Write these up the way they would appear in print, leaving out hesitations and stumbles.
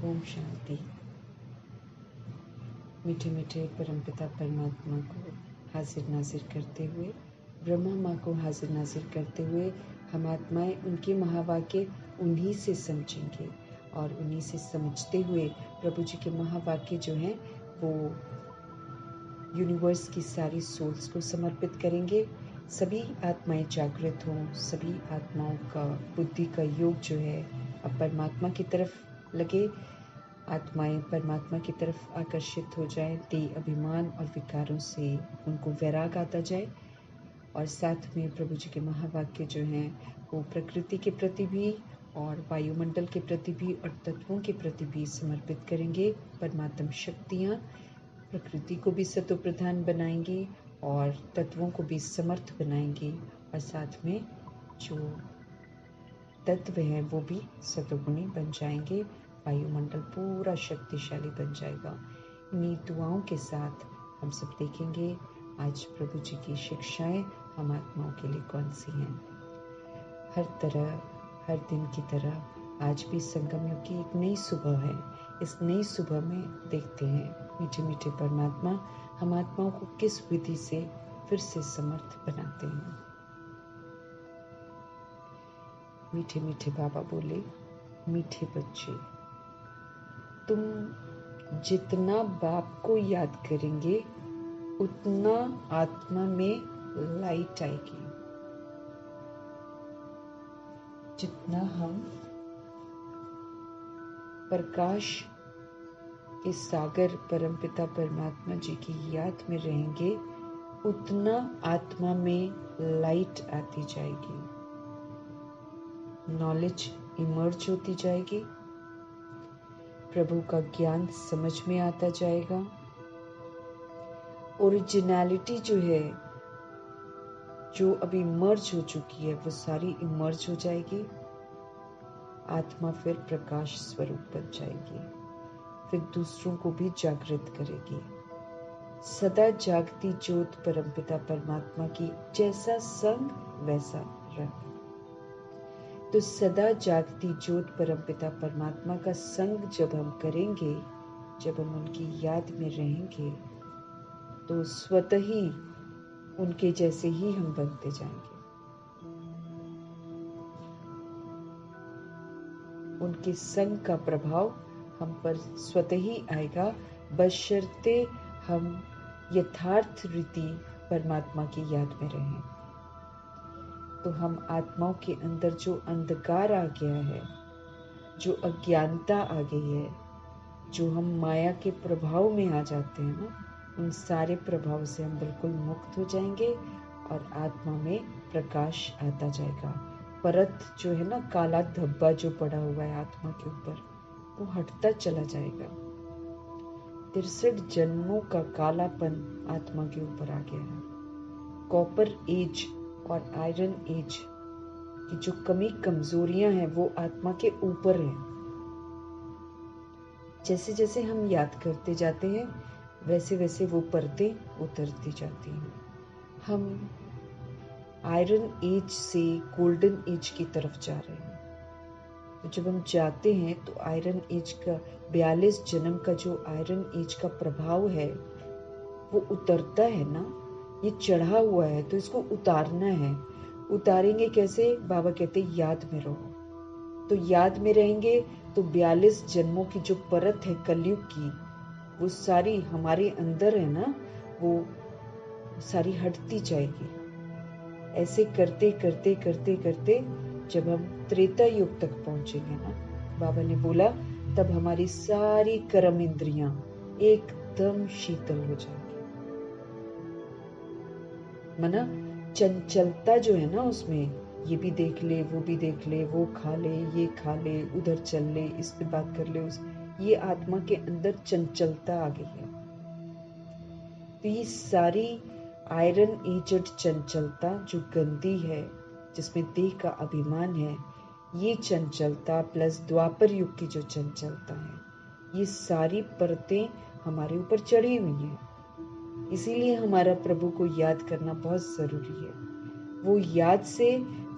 ओम शांति। मीठे मीठे परमपिता परमात्मा को हाजिर नाजिर करते हुए, ब्रह्मा माँ को हाजिर नाजिर करते हुए, हम आत्माएं उनके महावाक्य उन्हीं से समझेंगे और उन्हीं से समझते हुए प्रभु जी के महावाक्य जो हैं वो यूनिवर्स की सारी सोल्स को समर्पित करेंगे। सभी आत्माएं जागृत हों, सभी आत्माओं का बुद्धि का योग जो है अब परमात्मा की तरफ लगे, आत्माएं परमात्मा की तरफ आकर्षित हो जाएं, देह अभिमान और विकारों से उनको वैराग आता जाए और साथ में प्रभु जी के महावाक्य जो हैं वो प्रकृति के प्रति भी और वायुमंडल के प्रति भी और तत्वों के प्रति भी समर्पित करेंगे। परमात्म शक्तियाँ प्रकृति को भी सतो प्रधान बनाएंगी और तत्वों को भी समर्थ बनाएंगी और साथ में जो तत्व हैं वो भी सतोगुणी बन जाएंगे। वायुमंडल पूरा शक्तिशाली बन जाएगा। इन्हीं दुआओं के साथ हम सब देखेंगे आज प्रभु जी की शिक्षाएं हम आत्माओं के लिए कौन सी हैं। हर दिन की तरह आज भी संगम युग की एक नई सुबह है। इस नई सुबह में देखते हैं मीठे मीठे परमात्मा हम आत्माओं को किस विधि से फिर से समर्थ बनाते हैं। मीठे मीठे बाबा बोले, मीठे बच्चे, तुम जितना बाप को याद करेंगे उतना आत्मा में लाइट आएगी। जितना हम प्रकाश के सागर परमपिता परमात्मा जी की याद में रहेंगे उतना आत्मा में लाइट आती जाएगी, नॉलेज इमर्ज होती जाएगी, प्रभु का ज्ञान समझ में आता जाएगा। ओरिजिनलिटी जो है जो अभी मर्ज हो चुकी है वो सारी इमर्ज हो जाएगी। आत्मा फिर प्रकाश स्वरूप बन जाएगी, फिर दूसरों को भी जागृत करेगी। सदा जागती ज्योत परमपिता परमात्मा की जैसा संग वैसा रंग। तो सदा जागती ज्योत परमपिता परमात्मा का संग जब हम करेंगे, जब हम उनकी याद में रहेंगे तो स्वतः ही उनके जैसे ही हम बनते जाएंगे। उनके संग का प्रभाव हम पर स्वतः ही आएगा, बशर्ते हम यथार्थ रीति परमात्मा की याद में रहें। तो हम आत्माओं के अंदर जो अंधकार आ गया है, जो अज्ञानता आ गई है, जो हम माया के प्रभाव में आ जाते हैं ना, उन सारे प्रभाव से हम बिल्कुल मुक्त हो जाएंगे और आत्मा में प्रकाश आता जाएगा। परत जो है ना, काला धब्बा जो पड़ा हुआ है आत्मा के ऊपर, वो हटता चला जाएगा। 63 जन्मों का कालापन आत्मा के ऊपर आ गया है। कॉपर एज और आयरन एज की जो कमी कमजोरियां हैं वो आत्मा के ऊपर हैं। जैसे जैसे हम याद करते जाते हैं वैसे वैसे वो परतें उतरती जाती हैं। हम आयरन एज से गोल्डन एज की तरफ जा रहे हैं। तो जब हम जाते हैं तो आयरन एज का 42 जन्म का जो आयरन एज का प्रभाव है वो उतरता है ना। ये चढ़ा हुआ है तो इसको उतारना है। उतारेंगे कैसे? बाबा कहते याद में रहो। तो याद में रहेंगे तो 42 जन्मों की जो परत है कलयुग की, वो सारी हमारे अंदर है ना, वो सारी हटती जाएगी। ऐसे करते करते करते करते जब हम त्रेता युग तक पहुंचेंगे ना, बाबा ने बोला तब हमारी सारी कर्म इंद्रियां एकदम शीतल हो जाएंगी। मना चंचलता जो है ना उसमें, ये भी देख ले, वो भी देख ले, वो खा ले, ये खा ले, उधर चल ले, इस पे बात कर ले, ये आत्मा के अंदर चंचलता आ गई है। तो ये सारी आयरन एजड चंचलता जो गंदी है, जिसमें देह का अभिमान है, ये चंचलता प्लस द्वापर युग की जो चंचलता है, ये सारी परतें हमारे ऊपर चढ़ी हुई हैं। इसीलिए हमारा प्रभु को याद करना बहुत जरूरी है। वो याद से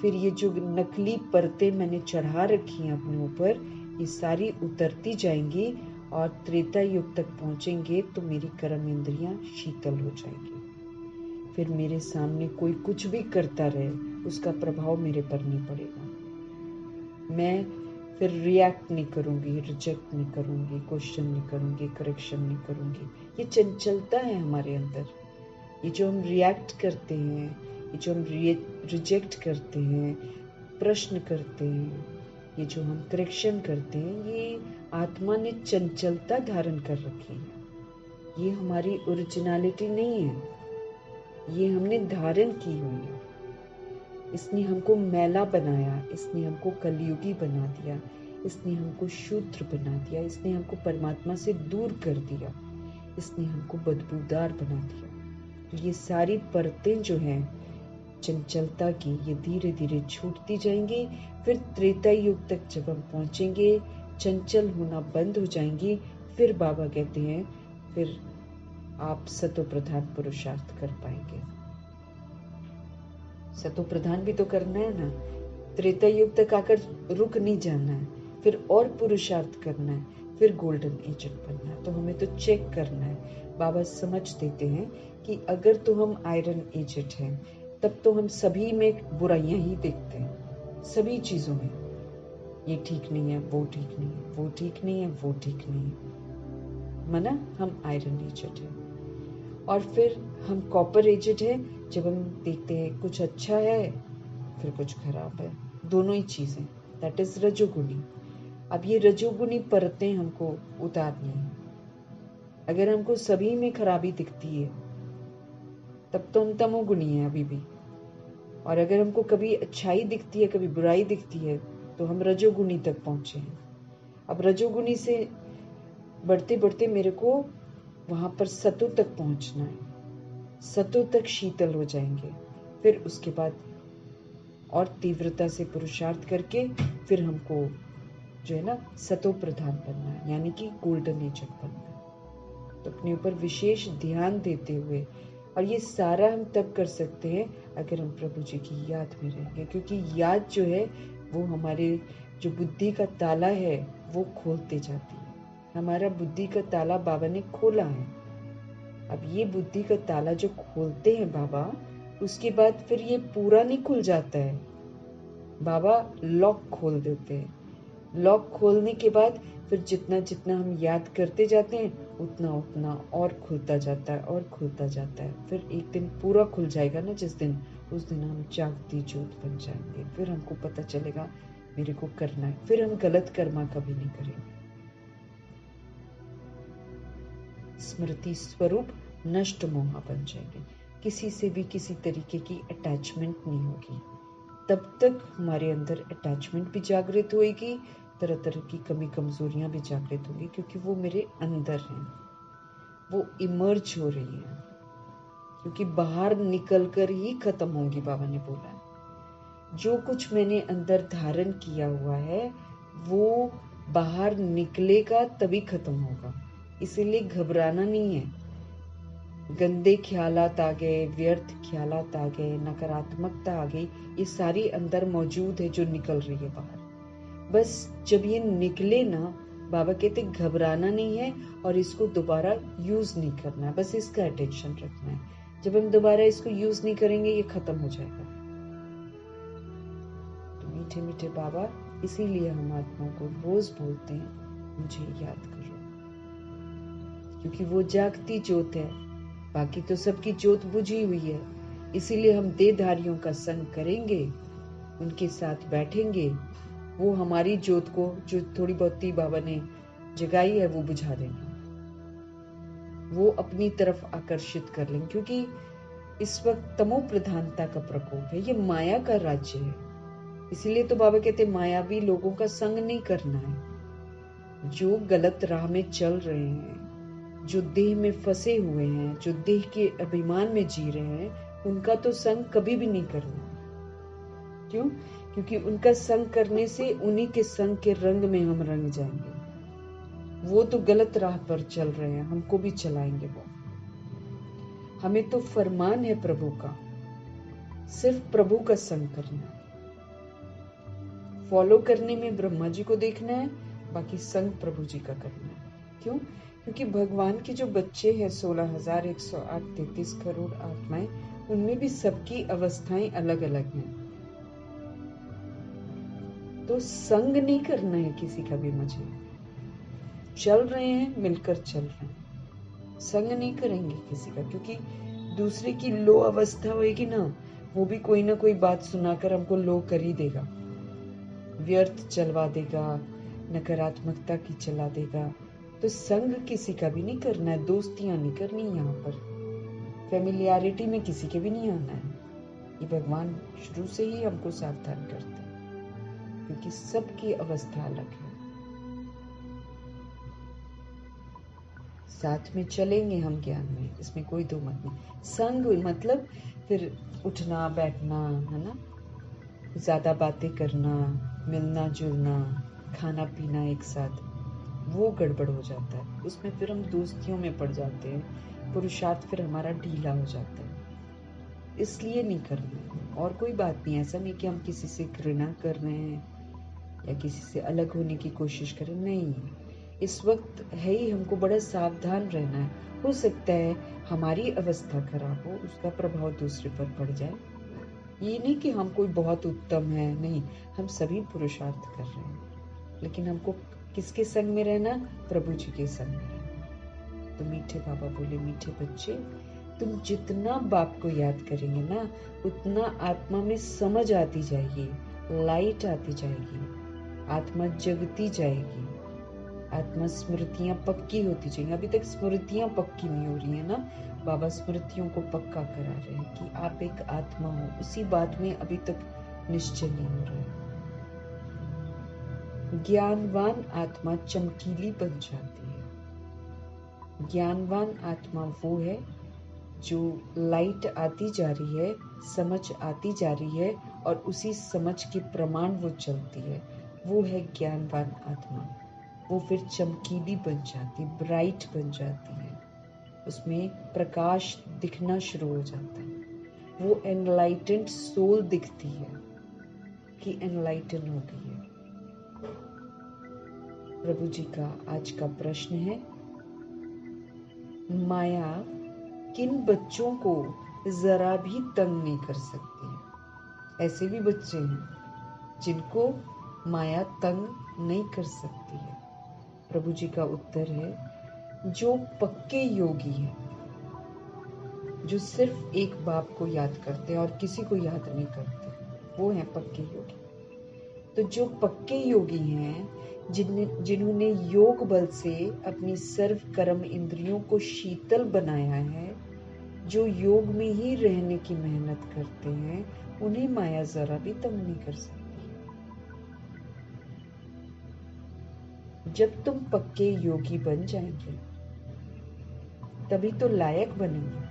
फिर ये जो नकली परतें मैंने चढ़ा रखी हैं अपने ऊपर, ये सारी उतरती जाएंगी और त्रेता युग तक पहुंचेंगे तो मेरी कर्म इंद्रियां शीतल हो जाएंगी। फिर मेरे सामने कोई कुछ भी करता रहे, उसका प्रभाव मेरे पर नहीं पड़ेगा। मैं फिर रिएक्ट नहीं करूंगी, रिजेक्ट नहीं करूंगी, क्वेश्चन नहीं करूंगी, करेक्शन नहीं करूंगी। ये चंचलता है हमारे अंदर। ये जो हम रिएक्ट करते हैं, ये जो हम रिजेक्ट करते हैं, प्रश्न करते हैं, ये जो हम करेक्शन करते हैं, ये आत्मा ने चंचलता धारण कर रखी है। ये हमारी ओरिजिनलिटी नहीं है, ये हमने धारण की हुई है। इसने हमको मैला बनाया, इसने हमको कलयुगी बना दिया, इसने हमको शूद्र बना दिया, इसने हमको परमात्मा से दूर कर दिया, इसने हमको बदबूदार बना दिया। तो ये सारी परतें जो हैं चंचलता की, ये धीरे धीरे छूटती जाएंगी। फिर त्रेता युग तक जब हम पहुंचेंगे, चंचल होना बंद हो जाएंगी। फिर बाबा कहते हैं फिर आप सतो प्रधान पुरुषार्थ कर पाएंगे। सतो प्रधान भी तो करना है ना, त्रेता युग तक आकर रुक नहीं जाना है, फिर और पुरुषार्थ करना है, फिर गोल्डन एजेंट बनना है। तो हमें तो चेक करना है। बाबा समझ देते हैं कि अगर तो हम आयरन एजेंट हैं, तब तो हम सभी में बुराइयां ही देखते हैं, सभी चीजों में। ये ठीक नहीं है, वो ठीक नहीं है, वो ठीक नहीं है, वो ठीक नहीं है, मना हम आयरन एजेंट हैं। और फिर हम कॉपर एजेंट हैं, जब हम देखते हैं कुछ अच्छा है फिर कुछ खराब है, दोनों ही चीजें, दैट इज रजोगुणी। अब ये रजोगुणी परतें हमको उतारनी है। अगर हमको सभी में खराबी दिखती है तब तो हम तमोगुणी हैं अभी भी। और अगर हमको कभी अच्छाई दिखती है, कभी बुराई दिखती है, तो हम रजोगुणी तक पहुंचे हैं। अब रजोगुणी से बढ़ते बढ़ते मेरे को वहां पर सतो तक पहुंचना है। सतो तक शीतल हो जाएंगे, फिर उसके बाद और तीव्रता से पुरुषार्थ करके फिर हमको जो है ना सतो प्रधान बनना है, यानी कि गोल्डन एजेंट बनना है। तो अपने ऊपर विशेष ध्यान देते हुए, और ये सारा हम तब कर सकते हैं अगर हम प्रभु जी की याद में रहेंगे, क्योंकि याद जो है वो हमारे जो बुद्धि का ताला है वो खोलते जाती है। हमारा बुद्धि का ताला बाबा ने खोला है। अब ये बुद्धि का ताला जो खोलते हैं बाबा, उसके बाद फिर ये पूरा नहीं खुल जाता है, बाबा लॉक खोल देते हैं। लॉक खोलने के बाद फिर जितना जितना हम याद करते जाते हैं उतना उतना और खुलता जाता है और खुलता जाता है। फिर एक दिन पूरा खुल जाएगा ना जिस दिन, उस दिन हम जागती ज्योत बन जाएंगे। फिर हमको पता चलेगा मेरे को करना है, फिर हम गलत कर्मा कभी नहीं करेंगे। स्मृति स्वरूप नष्ट मोहा बन जाएंगे, किसी से भी किसी तरीके की अटैचमेंट नहीं होगी। तब तक हमारे अंदर अटैचमेंट भी जागृत होएगी, तरह तरह की कमी कमजोरियां भी जागृत होंगी, क्योंकि वो मेरे अंदर हैं, वो इमर्ज हो रही है, क्योंकि बाहर निकलकर ही खत्म होंगी। बाबा ने बोला है जो कुछ मैंने अंदर धारण किया हुआ है वो बाहर निकलेगा तभी खत्म होगा, इसीलिए घबराना नहीं है। गंदे ख्यालात आ गए, व्यर्थ ख्यालात आ गए, नकारात्मकता आ गई, ये सारी अंदर मौजूद है जो निकल रही है बाहर। बस जब ये निकले ना, बाबा कहते घबराना नहीं है और इसको दोबारा यूज नहीं करना है, बस इसका अटेंशन रखना है। जब हम दोबारा इसको यूज नहीं करेंगे ये खत्म हो जाएगा। तो मीठे मीठे बाबा इसीलिए हम आत्मा को रोज बोलते हैं मुझे याद करो, क्योंकि वो जागती ज्योत है, बाकी तो सबकी ज्योत बुझी हुई है। इसीलिए हम देहधारियों का संग करेंगे, उनके साथ बैठेंगे, वो हमारी ज्योत को जो थोड़ी बहुत बाबा ने जगाई है वो बुझा देंगे, वो अपनी तरफ आकर्षित कर लेंगे। क्योंकि इस वक्त तमो प्रधानता का प्रकोप है, ये माया का राज्य है। इसीलिए तो बाबा कहते मायावी लोगों का संग नहीं करना है। जो गलत राह में चल रहे हैं, जो देह में फंसे हुए हैं, जो देह के अभिमान में जी रहे हैं, उनका तो संग कभी भी नहीं करना। क्यों? क्योंकि उनका संग करने से उन्हीं के संग के रंग में हम रंग जाएंगे। वो तो गलत राह पर चल रहे हैं, हमको भी चलाएंगे वो। हमें तो फरमान है प्रभु का, सिर्फ प्रभु का संग करना है। फॉलो करने में ब्रह्मा जी को देखना है, बाकी संग प्रभु जी का करना है। क्यों? क्योंकि भगवान के जो बच्चे हैं 16,108 करोड़ आत्माएं, उनमें भी सबकी अवस्थाएं अलग अलग हैं। तो संग नहीं करना है किसी का भी। मुझे चल रहे हैं, मिलकर चल रहे हैं, संग नहीं करेंगे किसी का, क्योंकि दूसरे की लो अवस्था होएगी ना, वो भी कोई ना कोई बात सुनाकर हमको लो कर ही देगा, व्यर्थ चलवा देगा, नकारात्मकता की चला देगा। तो संग किसी का भी नहीं करना है, दोस्तियां नहीं करनी, यहाँ पर फैमिलियरिटी में किसी के भी नहीं आना है। ये भगवान शुरू से ही हमको सावधान करते हैं, क्योंकि सबकी अवस्था अलग है। साथ में चलेंगे हम ज्ञान में, इसमें कोई दो मत नहीं। संग मतलब फिर उठना बैठना, है ना, ज्यादा बातें करना, मिलना जुलना, खाना पीना एक साथ, वो गड़बड़ हो जाता है। उसमें फिर हम दोस्तियों में पड़ जाते हैं, पुरुषार्थ फिर हमारा ढीला हो जाता है। इसलिए नहीं करना। और कोई बात नहीं, ऐसा नहीं कि हम किसी से घृणा कर रहे हैं या किसी से अलग होने की कोशिश कर रहे हैं, नहीं। इस वक्त है ही हमको बड़ा सावधान रहना है। हो सकता है हमारी अवस्था खराब हो, उसका प्रभाव दूसरे पर पड़ जाए। ये नहीं कि हम कोई बहुत उत्तम है, नहीं, हम सभी पुरुषार्थ कर रहे हैं, लेकिन हमको किसके संग में रहना? प्रभु जी के संग में रहना। तो मीठे बाबा बोले, मीठे बच्चे, तुम जितना बाप को याद करेंगे ना, उतना आत्मा में समझ आती जाएगी, लाइट आती जाएगी, आत्मा जगती जाएगी, आत्मा स्मृतियां पक्की होती जाएंगी। अभी तक स्मृतियां पक्की नहीं हो रही है ना, बाबा स्मृतियों को पक्का करा रहे हैं कि आप एक आत्मा हो। उसी बात में अभी तक निश्चय नहीं हो रहा है। ज्ञानवान आत्मा चमकीली बन जाती है। ज्ञानवान आत्मा वो है जो लाइट आती जा रही है, समझ आती जा रही है, और उसी समझ के प्रमाण वो चलती है। वो है ज्ञानवान आत्मा। वो फिर चमकीली बन जाती, ब्राइट बन जाती है, उसमें प्रकाश दिखना शुरू हो जाता है। वो एनलाइटेंड सोल दिखती है कि एनलाइटन हो गई है। प्रभु जी का आज का प्रश्न है, माया किन बच्चों को जरा भी तंग नहीं कर सकती? ऐसे भी बच्चे हैं जिनको माया तंग नहीं कर सकती है। प्रभु जी का उत्तर है, जो पक्के योगी हैं, जो सिर्फ एक बाप को याद करते हैं और किसी को याद नहीं करते, वो हैं पक्के योगी। तो जो पक्के योगी हैं, जिन्होंने योग बल से अपनी सर्व कर्म इंद्रियों को शीतल बनाया है, जो योग में ही रहने की मेहनत करते हैं, उन्हें माया जरा भी तंग नहीं कर सकती। जब तुम पक्के योगी बन जाएंगे, तभी तो लायक बनेंगे।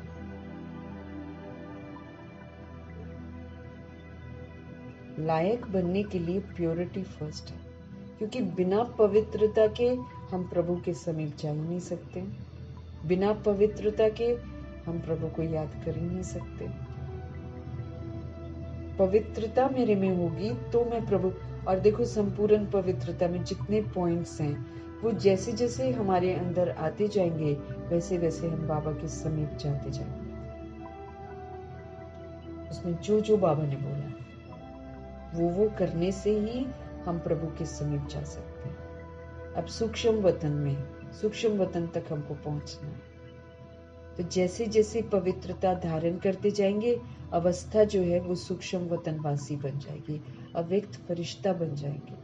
लायक बनने के लिए प्योरिटी फर्स्ट है, क्योंकि बिना पवित्रता के हम प्रभु के समीप जा ही नहीं सकते। बिना पवित्रता के हम प्रभु को याद कर ही नहीं सकते। पवित्रता मेरे में होगी तो मैं प्रभु, और देखो संपूर्ण पवित्रता में जितने पॉइंट्स हैं, वो जैसे जैसे हमारे अंदर आते जाएंगे, वैसे वैसे हम बाबा के समीप जाते जाएंगे। उसमें जो जो बाबा ने बोला वो करने से ही हम प्रभु के समीप जा सकते हैं। अब सूक्ष्म वतन तक हमको पहुंचना है। तो जैसे जैसे पवित्रता धारण करते जाएंगे, अवस्था जो है वो सूक्ष्म वतनवासी बन जाएगी, अव्यक्त फरिश्ता बन जाएंगे।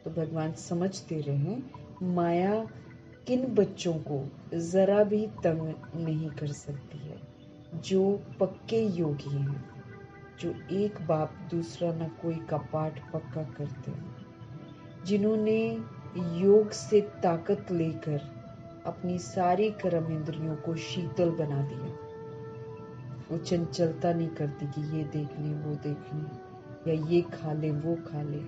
तो भगवान समझ दे रहे हैं, माया किन बच्चों को जरा भी तंग नहीं कर सकती है? जो पक्के योगी हैं, जो एक बाप दूसरा न कोई का पाठ पक्का करते हैं, जिन्होंने योग से ताकत लेकर अपनी सारी कर्म इंद्रियों को शीतल बना दिया। वो चंचलता नहीं करती कि ये देख ले वो देख ले, या ये खा ले वो खा ले।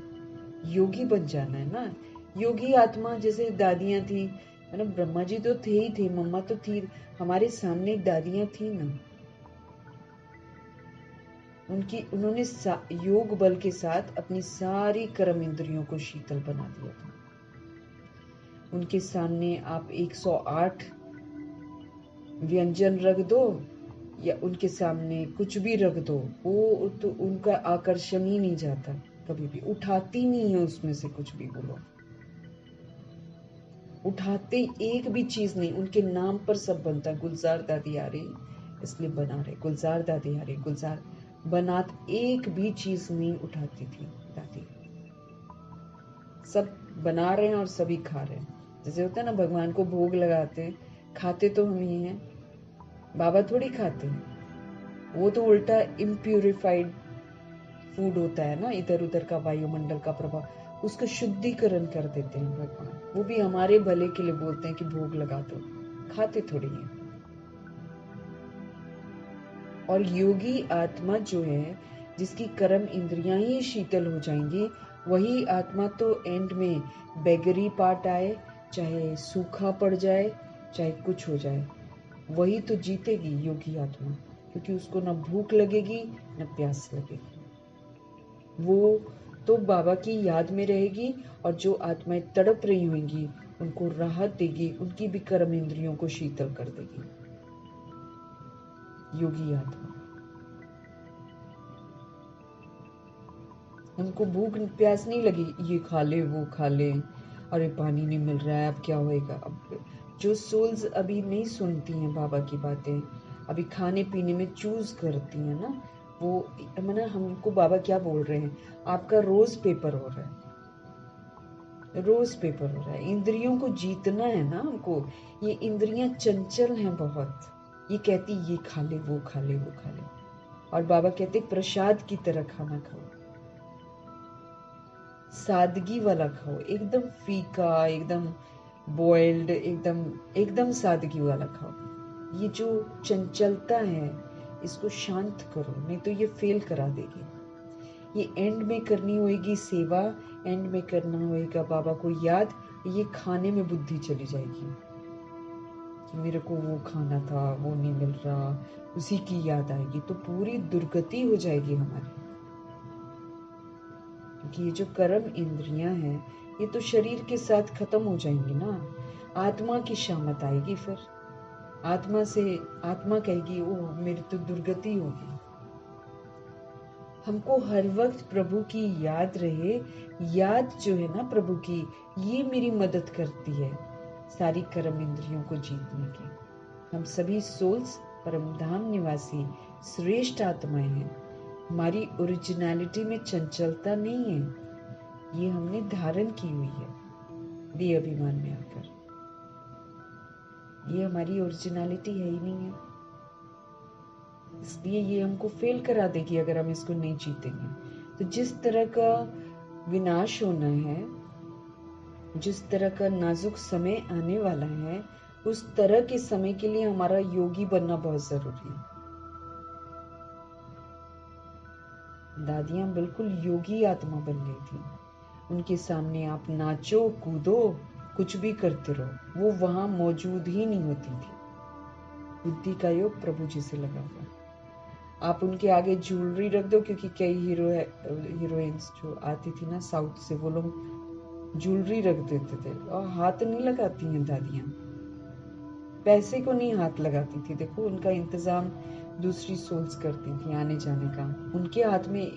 योगी बन जाना है ना। योगी आत्मा जैसे दादियां थी, है ना, ब्रह्मा जी तो थे ही थे, मम्मा तो थी, हमारे सामने दादियां थी ना। उन्होंने योग बल के साथ अपनी सारी कर्म इंद्रियों को शीतल बना दिया था। उनके सामने आप 108 व्यंजन रख दो या उनके सामने कुछ भी रख दो, वो तो उनका आकर्षण ही नहीं जाता, कभी भी उठाती नहीं है उसमें से कुछ भी। बोलो उठाते एक भी चीज नहीं, उनके नाम पर सब बनता। गुलजार दादी आ रही इसलिए बना रहे, गुलजार दादी आ रही, गुलजार बनात, एक भी चीज नहीं उठाती थी दादी। सब बना रहे हैं और सभी खा रहे हैं। जैसे होता है ना, भगवान को भोग लगाते हैं, खाते तो हम ही हैं, बाबा थोड़ी खाते हैं। वो तो उल्टा इम्प्यूरिफाइड फूड होता है ना, इधर उधर का वायुमंडल का प्रभाव, उसका शुद्धिकरण कर देते हैं भगवान। वो भी हमारे भले के लिए बोलते हैं कि भोग लगा दो, खाते थोड़ी हैं। और योगी आत्मा जो है, जिसकी कर्म इंद्रियां ही शीतल हो जाएंगी, वही आत्मा तो एंड में बेगरी पार्ट आए, चाहे सूखा पड़ जाए, चाहे कुछ हो जाए, वही तो जीतेगी योगी आत्मा, क्योंकि उसको ना भूख लगेगी ना प्यास लगेगी। वो तो बाबा की याद में रहेगी, और जो आत्माएं तड़प रही होंगी उनको राहत देगी, उनकी भी कर्म इंद्रियों को शीतल कर देगी योगी आत्मा। उनको भूख प्यास नहीं लगी, ये खा ले वो खा ले, अरे पानी नहीं मिल रहा है अब क्या होएगा। अब जो सोल्स अभी नहीं सुनती हैं बाबा की बातें, अभी खाने पीने में चूज करती हैं ना, वो मैंने हमको बाबा क्या बोल रहे हैं, आपका रोज पेपर हो रहा है, रोज पेपर हो रहा है। इंद्रियों को जीतना है ना हमको। ये इंद्रियां चंचल हैं बहुत, ये कहती ये खा ले वो खा ले वो खा ले, और बाबा कहते प्रसाद की तरह खाना खाओ, सादगी वाला खाओ, एकदम फीका, एकदम बॉइल्ड, एकदम एकदम सादगी वाला खाओ। ये जो चंचलता है इसको शांत करो, नहीं तो ये फेल करा देगी। ये एंड में करनी होगी सेवा, एंड में करना होगा बाबा को याद, ये खाने में बुद्धि चली जाएगी कि मेरे को वो खाना था वो नहीं मिल रहा, उसी की याद आएगी, तो पूरी दुर्गति हो जाएगी हमारी। क्योंकि ये जो कर्म इंद्रियां हैं ये तो शरीर के साथ खत्म हो जाएंगी ना, आत्मा की शामत आएगी, फिर आत्मा से आत्मा कहेगी ओह मेरी तो दुर्गति होगी। हमको हर वक्त प्रभु की याद रहे, याद जो है ना प्रभु की, ये मेरी मदद करती है सारी कर्म इंद्रियों को जीतने की। हम सभी सोल्स परमधाम निवासी श्रेष्ठ आत्माएं हैं। हमारी ओरिजिनलिटी में चंचलता नहीं है, ये हमने धारण की हुई है देह अभिमान में आकर। ये हमारी ओरिजिनलिटी है ही नहीं है, इसलिए ये हमको फेल करा देगी अगर हम इसको नहीं जीतेंगे। तो जिस तरह का विनाश होना है, जिस तरह का नाजुक समय आने वाला है, उस तरह के समय के लिए हमारा योगी बनना बहुत जरूरी है। दादियां बिल्कुल योगी आत्मा बन गई थी। उनके सामने आप नाचो कूदो कुछ भी करते रहो, वो वहां मौजूद ही नहीं होती थी। बुद्धि का योग प्रभु जी से लगा हुआ। आप उनके आगे ज्वेलरी रख दो, क्योंकि कई हीरोइंस जो आती थी ना साउथ से, वो लोग ज्वेलरी रख देते थे और हाथ नहीं लगाती हैं दादियां, पैसे को नहीं हाथ लगाती थी। देखो उनका इंतजाम दूसरी सोल्स करती थी आने जाने का, उनके हाथ में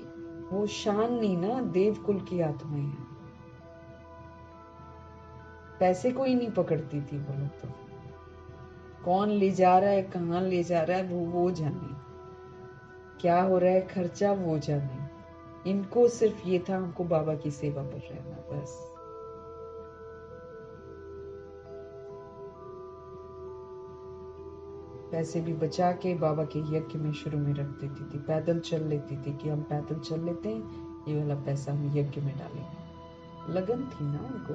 वो शान नहीं ना, देव कुल की आत्माएं हैं, पैसे को ही नहीं पकड़ती थी वो लोग। तो कौन ले जा रहा है कहाँ ले जा रहा है वो जाने, क्या हो रहा है खर्चा वो जाने, इनको सिर्फ ये था हमको बाबा की सेवा पर रहना बस। पैसे भी बचा के बाबा के यज्ञ में शुरू में रख देती थी, पैदल चल लेती थी कि हम पैदल चल लेते हैं, ये वाला पैसा हम यज्ञ में डालेंगे। लगन थी ना उनको,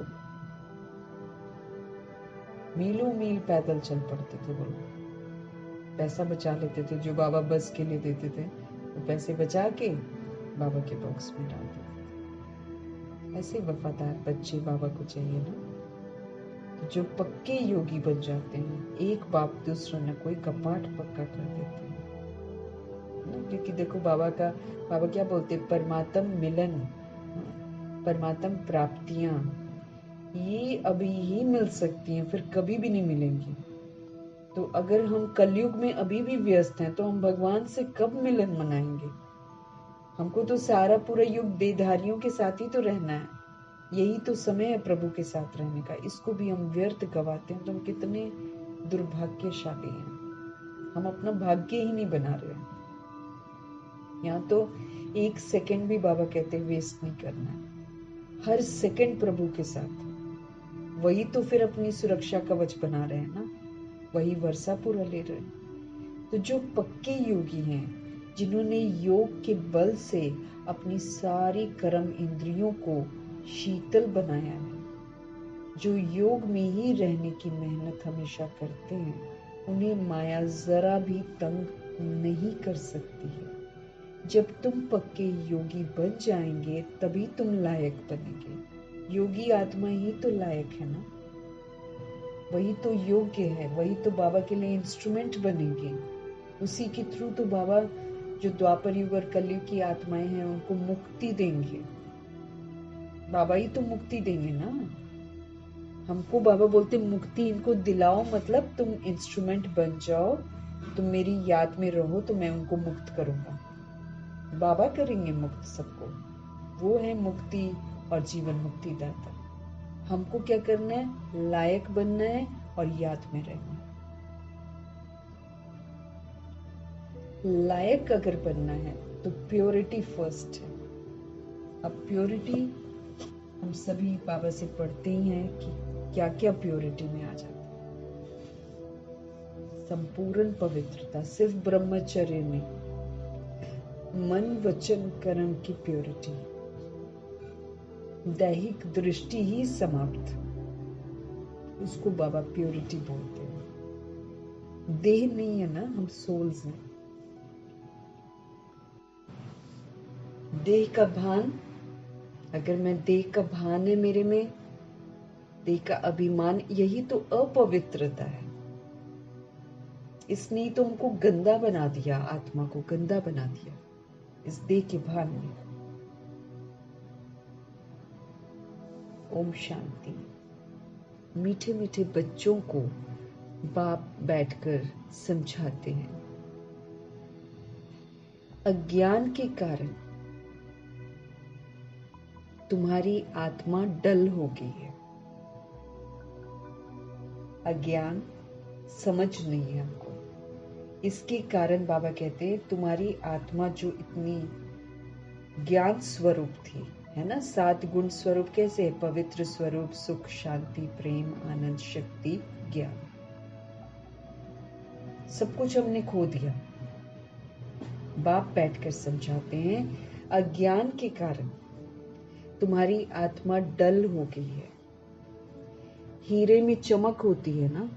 मीलों मील पैदल चल पड़ते थे वो लोग, पैसा बचा लेते थे जो बाबा बस के लिए देते थे, वो पैसे बचा के बाबा के बॉक्स में डाल देते थे। ऐसे वफादार बच्चे बाबा को चाहिए ना, जो पक्के योगी बन जाते हैं, एक बाप दूसरा न कोई कपाट पक्का कर देते हैं। ना, क्योंकि देखो बाबा क्या बोलते, परमात्म मिलन, परमात्म प्राप्तियां ये अभी ही मिल सकती हैं, फिर कभी भी नहीं मिलेंगी। तो अगर हम कलयुग में अभी भी व्यस्त हैं तो हम भगवान से कब मिलन मनाएंगे? हमको तो सारा पूरा युग देहधारियों के साथ ही तो रहना है, यही तो समय है प्रभु के साथ रहने का। इसको भी हम व्यर्थ गवाते हैं तो हम कितने दुर्भाग्यशाली हैं। हम अपना भाग्य ही नहीं बना रहे हैं। यहाँ तो एक सेकंड भी बाबा कहते हैं वेस्ट नहीं करना है, हर सेकंड प्रभु के साथ। वही तो फिर अपनी सुरक्षा कवच बना रहे हैं ना, वही वर्षा पूरा ले रहे हैं। तो जो पक्के योगी हैं, जिन्होंने योग के बल से अपनी सारी कर्म इंद्रियों को शीतल बनाया है, जो योग में ही रहने की मेहनत हमेशा करते हैं, उन्हें माया जरा भी तंग नहीं कर सकती है। जब तुम पक्के योगी बन जाएंगे तभी तुम लायक बनेंगे। योगी आत्मा ही तो लायक है ना, वही तो योग्य है, वही तो बाबा के लिए इंस्ट्रूमेंट बनेंगे। उसी के थ्रू तो बाबा जो द्वापर युग और कलयुग की आत्माएं हैं उनको मुक्ति देंगे। बाबा ही तो मुक्ति देंगे ना। हमको बाबा बोलते मुक्ति इनको दिलाओ, मतलब तुम इंस्ट्रूमेंट बन जाओ, तुम मेरी याद में रहो तो मैं उनको मुक्त करूंगा। बाबा करेंगे मुक्त सबको, वो है मुक्ति और जीवन मुक्ति दाता। हमको क्या करना है? लायक बनना है और याद में रहना है। लायक अगर बनना है तो प्योरिटी फर्स्ट है। अब प्योरिटी हम सभी बाबा से पढ़ते ही हैं कि क्या क्या प्योरिटी में आ जाता है। संपूर्ण पवित्रता सिर्फ ब्रह्मचर्य में, मन वचन कर्म की प्योरिटी, दैहिक दृष्टि ही समाप्त, उसको बाबा प्योरिटी बोलते हैं। देह नहीं है ना, हम सोल्स हैं। देह का भान, अगर मैं देह का भान है मेरे में, देह का अभिमान, यही तो अपवित्रता है। इसने तो हमको गंदा बना दिया, आत्मा को गंदा बना दिया इस देह के भान ने। ओम शांति। मीठे मीठे बच्चों को बाप बैठकर समझाते हैं, अज्ञान के कारण तुम्हारी आत्मा डल हो गई है। अज्ञान, समझ नहीं है हमको, इसके कारण बाबा कहते हैं तुम्हारी आत्मा जो इतनी ज्ञान स्वरूप थी, है ना, 7 गुण स्वरूप कैसे है? पवित्र स्वरूप, सुख, शांति, प्रेम, आनंद, शक्ति, ज्ञान, सब कुछ हमने खो दिया। बाप बैठकर समझाते हैं अज्ञान के कारण तुम्हारी आत्मा डल हो गई है। हीरे में चमक होती है ना,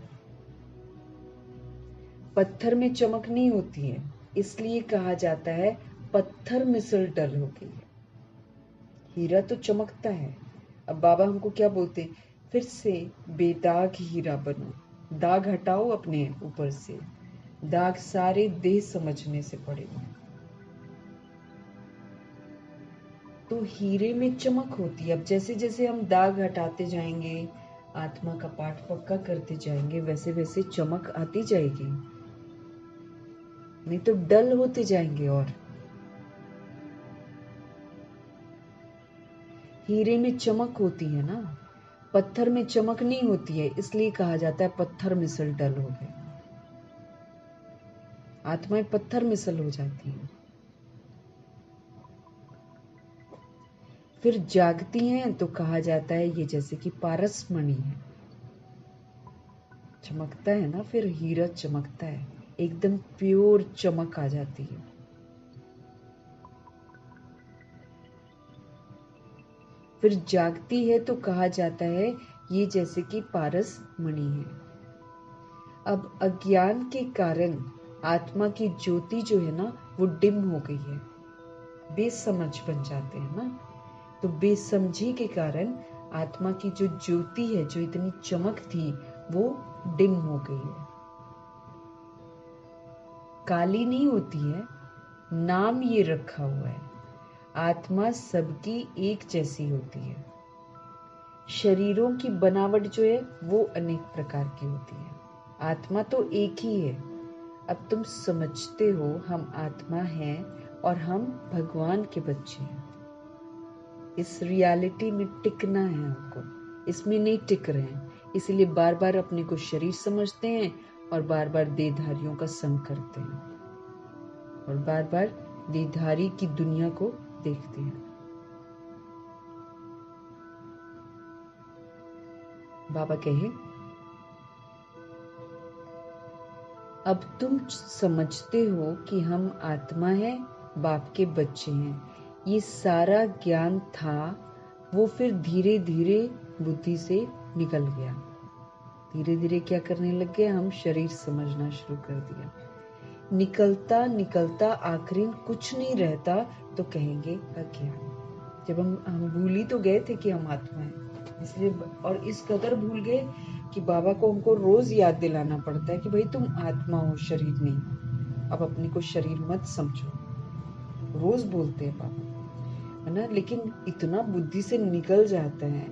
पत्थर में चमक नहीं होती है, इसलिए कहा जाता है पत्थर मिसल डल हो गई है। हीरा तो चमकता है। अब बाबा हमको क्या बोलते, फिर से बेदाग हीरा बनो, दाग हटाओ अपने ऊपर से, दाग सारे देह समझने से पड़ेगा। तो हीरे में चमक होती है। अब जैसे जैसे हम दाग हटाते जाएंगे, आत्मा का पाठ पक्का करते जाएंगे, वैसे वैसे चमक आती जाएगी, नहीं तो डल होते जाएंगे। और हीरे में चमक होती है ना, पत्थर में चमक नहीं होती है, इसलिए कहा जाता है पत्थर मिसल डल हो गए। आत्माएं पत्थर मिसल हो जाती हैं, फिर जागती हैं तो कहा जाता है ये जैसे कि पारस मणि है, चमकता है ना, फिर हीरा चमकता है, एकदम प्योर चमक आ जाती है। फिर जागती है तो कहा जाता है ये जैसे कि पारस मणि है। अब अज्ञान के कारण आत्मा की ज्योति जो है ना वो डिम हो गई है, बेसमझ बन जाते हैं ना। तो बेसमझी के कारण आत्मा की जो ज्योति है, जो इतनी चमक थी, वो डिम हो गई है। काली नहीं होती है, नाम ये रखा हुआ है। आत्मा सबकी एक जैसी होती है। शरीरों की बनावट जो है वो अनेक प्रकार की होती है। आत्मा तो एक ही है। अब तुम समझते हो हम आत्मा हैं और हम भगवान के बच्चे हैं। इस रियलिटी में टिकना है हमको, इसमें नहीं टिक रहे हैं, इसलिए बार बार अपने को शरीर समझते हैं और बार बार देहधारियों का संग करते हैं और बार बार देहधारी की दुनिया को देखते हैं। बाबा कहे, अब तुम समझते हो कि हम आत्मा हैं, बाप के बच्चे हैं। ये सारा ज्ञान था, वो फिर धीरे धीरे बुद्धि से निकल गया। धीरे धीरे क्या करने लग गए, हम शरीर समझना शुरू कर दिया। निकलता निकलता आखिरी कुछ नहीं रहता तो कहेंगे अज्ञान। जब हम भूल ही तो गए थे कि हम आत्मा हैं, इसलिए और इस कदर भूल गए कि बाबा को हमको रोज याद दिलाना पड़ता है कि भाई तुम आत्मा हो, शरीर नहीं। अब अपने को शरीर मत समझो। रोज बोलते हैं बाबा, है ना, लेकिन इतना बुद्धि से निकल जाता है।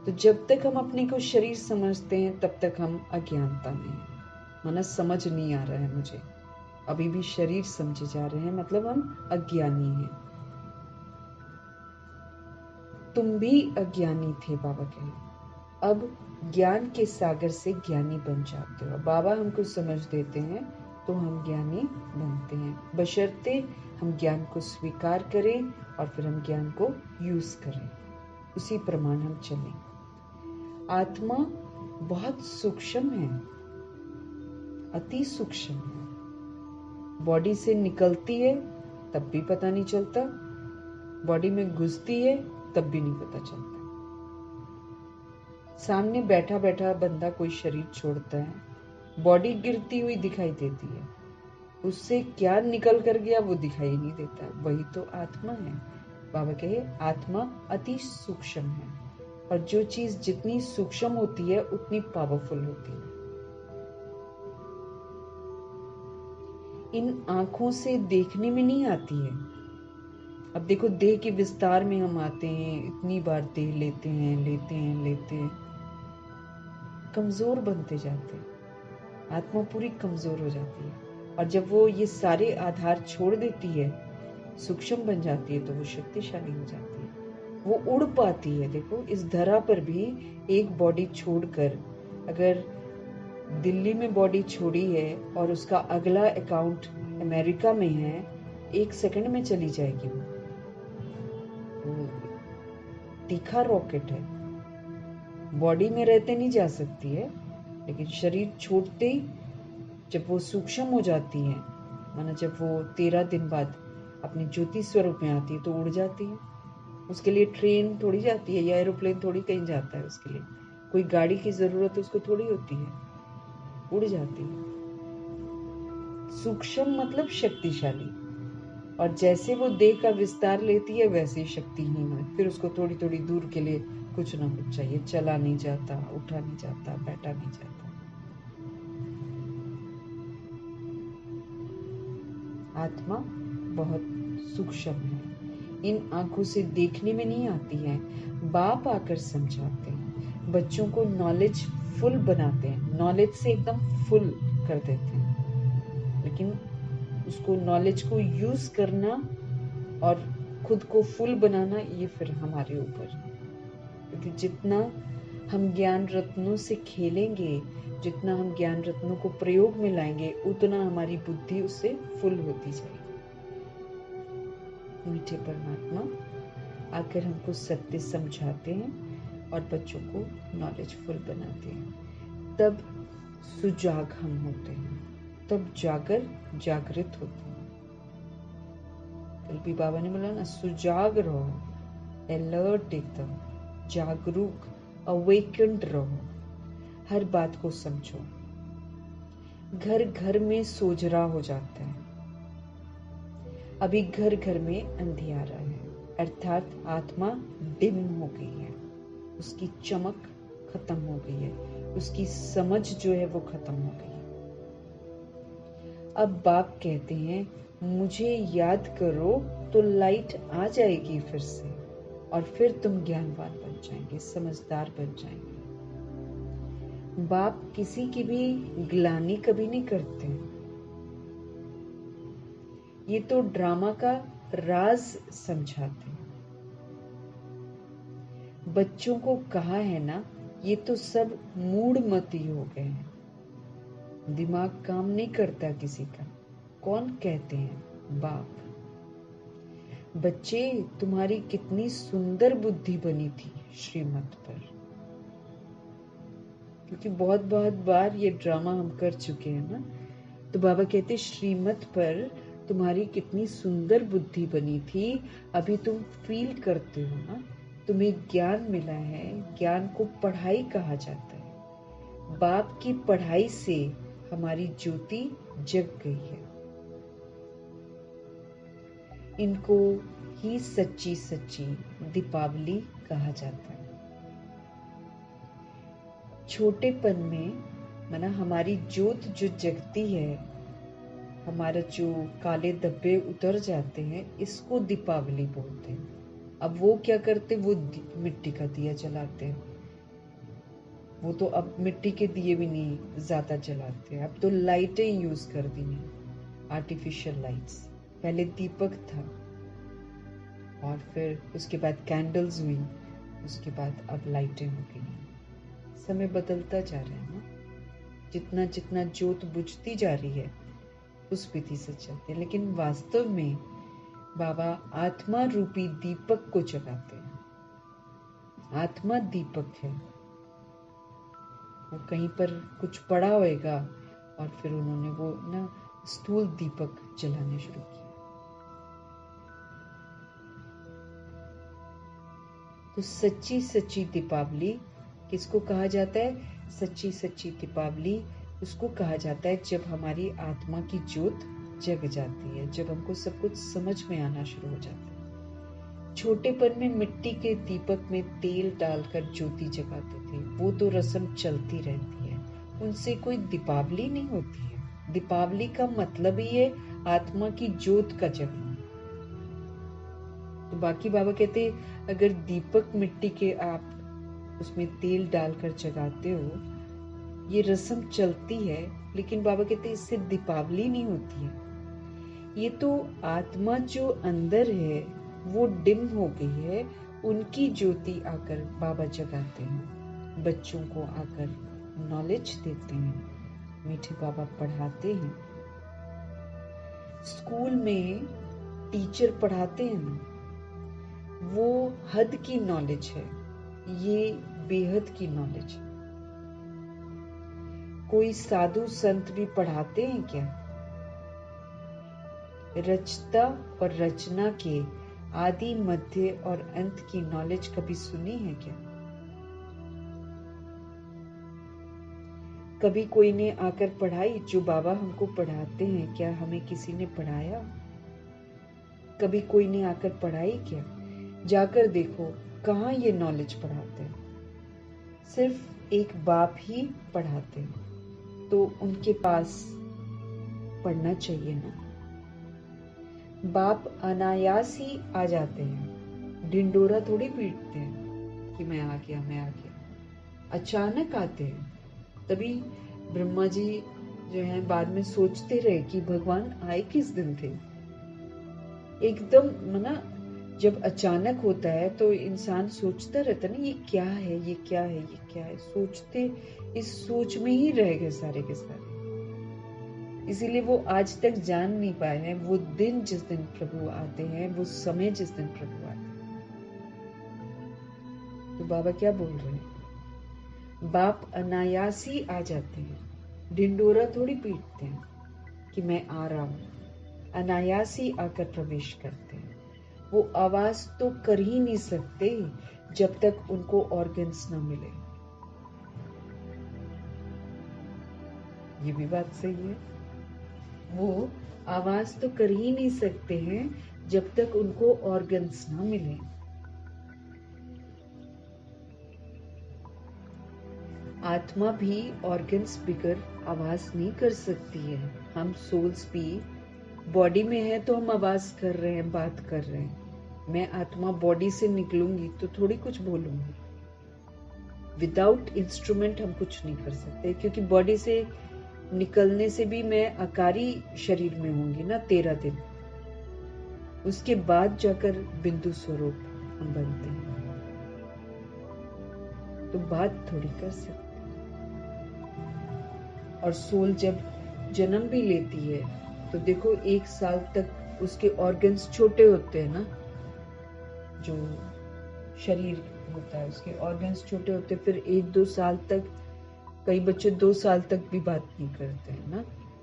तो जब तक हम अपने को शरीर समझते हैं तब तक हम अज्ञानता में हैं। माना समझ नहीं आ रहा है मुझे, अभी भी शरीर समझे जा रहे हैं, मतलब हम अज्ञानी हैं। तुम भी अज्ञानी थे, बाबा कहे, अब ज्ञान के सागर से ज्ञानी बन जाते हो। बाबा हमको समझ देते हैं तो हम ज्ञानी बनते हैं, बशर्ते हम ज्ञान को स्वीकार करें और फिर हम ज्ञान को यूज करें, उसी प्रमाण हम चलें। आत्मा बहुत सूक्ष्म है, अति सूक्ष्म है। बॉडी से निकलती है तब भी पता नहीं चलता, बॉडी में घुसती है तब भी नहीं पता चलता। सामने बैठा बैठा बंदा कोई शरीर छोड़ता है, बॉडी गिरती हुई दिखाई देती है, उससे क्या निकल कर गया वो दिखाई नहीं देता। वही तो आत्मा है। बाबा कहे आत्मा अति सूक्ष्म है, और जो चीज जितनी सूक्ष्म होती है उतनी पावरफुल होती है। इन आंखों से देखने में नहीं आती है। अब देखो, देह के विस्तार में हम आते हैं, इतनी बार देह लेते हैं, कमजोर बनते जाते हैं, आत्मा पूरी कमजोर हो जाती है। और जब वो ये सारे आधार छोड़ देती है, सूक्ष्म बन जाती है, तो वो शक्तिशाली हो जाती है, वो उड़ पाती है। देखो, इस धरा पर भी एक बॉडी छोड़कर, अगर दिल्ली में बॉडी छोड़ी है और उसका अगला अकाउंट अमेरिका में है, 1 सेकंड में चली जाएगी। वो तीखा रॉकेट है, बॉडी में रहते नहीं जा सकती है, लेकिन शरीर छोड़ते ही जब वो सूक्ष्म हो जाती है, माना जब वो 13 दिन बाद अपने ज्योति स्वरूप में आती है तो उड़ जाती है। उसके लिए ट्रेन थोड़ी जाती है या एरोप्लेन थोड़ी कहीं जाता है, उसके लिए कोई गाड़ी की जरूरत उसको थोड़ी होती है, उड़ जाती है। सूक्ष्म मतलब शक्तिशाली, और जैसे वो देह का विस्तार लेती है वैसे ही शक्तिहीन है। फिर उसको थोड़ी थोड़ी दूर के लिए कुछ ना कुछ चाहिए, चला नहीं जाता, उठा नहीं जाता, बैठा नहीं जाता। आत्मा बहुत सूक्ष्म है, इन आंखों से देखने में नहीं आती है। बाप आकर समझाते हैं, बच्चों को नॉलेज फुल बनाते हैं, नॉलेज से एकदम फुल कर देते हैं, लेकिन उसको नॉलेज को यूज करना और खुद को फुल बनाना, ये फिर हमारे ऊपर। क्योंकि जितना हम ज्ञान रत्नों से खेलेंगे, जितना हम ज्ञान रत्नों को प्रयोग में लाएंगे, उतना हमारी बुद्धि उससे फुल होती जाएगी। मीठे परमात्मा आकर हमको सत्य समझाते हैं और बच्चों को नॉलेजफुल बनाते हैं। तब सुजाग हम होते हैं, तब जागर जागृत होते हैं। कल भी बाबा ने बोला ना, सुजाग रहो, अलर्ट, एकदम जागरूक, अवेकेंड रहो, हर बात को समझो। घर घर में सोजरा हो जाता है, अभी घर घर में अंधियारा है, अर्थात आत्मा डिम हो गई है, उसकी चमक खत्म हो गई है, उसकी समझ जो है वो खत्म हो गई है। अब बाप कहते हैं मुझे याद करो तो लाइट आ जाएगी फिर से, और फिर तुम ज्ञानवान बन जाएंगे, समझदार बन जाएंगे। बाप किसी की भी ग्लानि कभी नहीं करते। ये तो ड्रामा का राज समझाते हैं। बच्चों को कहा है ना, ये तो सब मूढ़मती हो गए हैं, दिमाग काम नहीं करता किसी का। कौन कहते हैं? बाप। बच्चे, तुम्हारी कितनी सुंदर बुद्धि बनी थी श्रीमत पर। क्योंकि बहुत बहुत बार ये ड्रामा हम कर चुके हैं ना, तो बाबा कहते श्रीमत पर तुम्हारी कितनी सुंदर बुद्धि बनी थी, अभी तुम फील करते हो ना, तुम्हें ज्ञान मिला है। ज्ञान को पढ़ाई कहा जाता है। बाप की पढ़ाई से हमारी ज्योति जग गई है। इनको ही सच्ची सच्ची दीपावली कहा जाता है। छोटेपन में माना हमारी ज्योत जो जगती है, हमारा जो काले धब्बे उतर जाते हैं, इसको दीपावली बोलते हैं। अब वो क्या करते, वो मिट्टी का दिया जलाते हैं। वो तो अब मिट्टी के दिए भी नहीं ज्यादा जलाते हैं, अब तो लाइटें यूज कर दी हैं, आर्टिफिशियल लाइट्स। पहले दीपक था, और फिर उसके बाद कैंडल्स हुई, उसके बाद अब लाइटें हो गई। समय बदलता जा रहा है ना, जितना जितना ज्योत बुझती जा रही है उस विधि से चलते हैं। लेकिन वास्तव में बाबा आत्मा रूपी दीपक को जगाते हैं। आत्मा दीपक है। वो कहीं पर कुछ पड़ा होएगा, और फिर उन्होंने वो ना स्थूल दीपक जलाने शुरू किए। तो सच्ची सच्ची दीपावली किसको कहा जाता है? सच्ची सच्ची दीपावली उसको कहा जाता है जब हमारी आत्मा की ज्योत जग जाती है, जब हमको सब कुछ समझ में आना शुरू हो जाता है। छोटेपन में मिट्टी के दीपक में तेल डालकर ज्योति जगाते थे, वो तो रस्म चलती रहती है, उनसे कोई दीपावली नहीं होती है। दीपावली का मतलब ही है आत्मा की ज्योत का जगना। तो बाकी बाबा कहते अगर दीपक मिट्टी के आप उसमें तेल डालकर जगाते हो, ये रस्म चलती है, लेकिन बाबा कहते इससे दीपावली नहीं होती है। ये तो आत्मा जो अंदर है वो डिम हो गई है, उनकी ज्योति आकर बाबा जगाते हैं, बच्चों को आकर नॉलेज देते हैं, मीठे बाबा पढ़ाते हैं। स्कूल में टीचर पढ़ाते हैं ना, वो हद की नॉलेज है, ये बेहद की नॉलेज है। कोई साधु संत भी पढ़ाते हैं क्या? रचता और रचना के आदि मध्य और अंत की नॉलेज कभी सुनी है क्या? कभी कोई ने आकर पढ़ाई जो बाबा हमको पढ़ाते हैं? क्या हमें किसी ने पढ़ाया? कभी कोई ने आकर पढ़ाई क्या? जाकर देखो कहाँ ये नॉलेज पढ़ाते हैं। सिर्फ एक बाप ही पढ़ाते हैं, तो उनके पास पढ़ना चाहिए ना। बाप अनायास ही आ जाते हैं, ढिंडोरा थोड़ी पीटते हैं कि मैं आ गया मैं आ गया। अचानक आते हैं। तभी ब्रह्मा जी जो है बाद में सोचते रहे कि भगवान आए किस दिन थे। एकदम मना जब अचानक होता है तो इंसान सोचता रहता ना, ये क्या है, ये क्या है, ये क्या है। सोचते इस सोच में ही रह गए सारे के सारे। इसीलिए वो आज तक जान नहीं पाए हैं वो दिन जिस दिन प्रभु आते हैं, वो समय जिस दिन प्रभु आते हैं। तो बाबा क्या बोल रहे हैं? बाप अनायास ही आ जाते हैं, ढिंडोरा थोड़ी पीटते हैं कि मैं आ रहा हूं। अनायास ही आकर प्रवेश करते हैं। वो आवाज तो कर ही नहीं सकते जब तक उनको ऑर्गन्स ना मिले। ये भी बात सही है। वो आवाज तो कर ही नहीं सकते हैं जब तक उनको ऑर्गन्स ना मिले। आत्मा भी ऑर्गन्स बिगर आवाज नहीं कर सकती है। हम सोल्स भी बॉडी में है तो हम आवाज कर रहे हैं, बात कर रहे हैं। मैं आत्मा बॉडी से निकलूंगी तो थोड़ी कुछ बोलूंगी। विदाउट इंस्ट्रूमेंट हम कुछ नहीं कर सकते, क्योंकि बॉडी से निकलने से भी मैं आकारी शरीर में होंगी ना 13 दिन। उसके बाद जाकर बिंदु स्वरूप हम बनते हैं, तो बात थोड़ी कर सकते। और सोल जब जन्म भी लेती है तो देखो 1 साल तक उसके ऑर्गन्स छोटे होते हैं ना, जो शरीर होता है उसके ऑर्गन्स छोटे होते हैं। फिर 1-2 साल तक, कई बच्चे 2 साल तक भी बात नहीं करते हैं ना,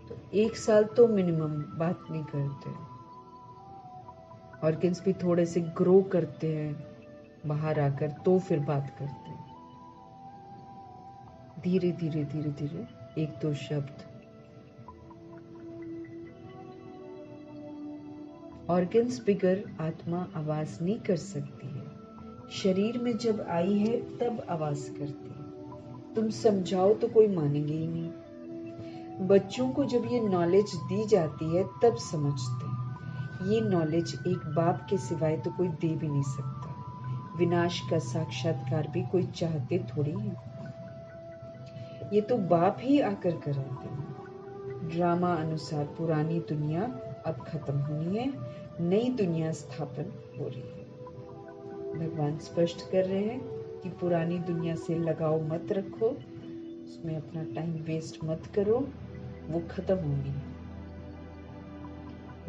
तो 1 साल तो मिनिमम बात नहीं करते। ऑर्गन्स भी थोड़े से ग्रो करते हैं बाहर आकर, तो फिर बात करते हैं। धीरे धीरे धीरे धीरे 1-2 शब्द। ऑर्गन्स बिगर आत्मा आवाज नहीं कर सकती है। शरीर में जब आई है तब आवाज करती है। तुम समझाओ तो कोई मानेंगे ही नहीं। बच्चों को जब ये नॉलेज दी जाती है तब समझते हैं। ये नॉलेज एक बाप के सिवाय तो कोई दे भी नहीं सकता। विनाश का साक्षात्कार भी कोई चाहते थोड़ी है, ये तो बाप ही आकर कराते हैं। ड्रामा अनुसार पुरानी दुनिया अब खत्म होनी है, नई दुनिया स्थापन हो रही है। भगवान स्पष्ट कर रहे हैं कि पुरानी दुनिया से लगाव मत रखो, उसमें अपना टाइम वेस्ट मत करो, वो खत्म होनी है।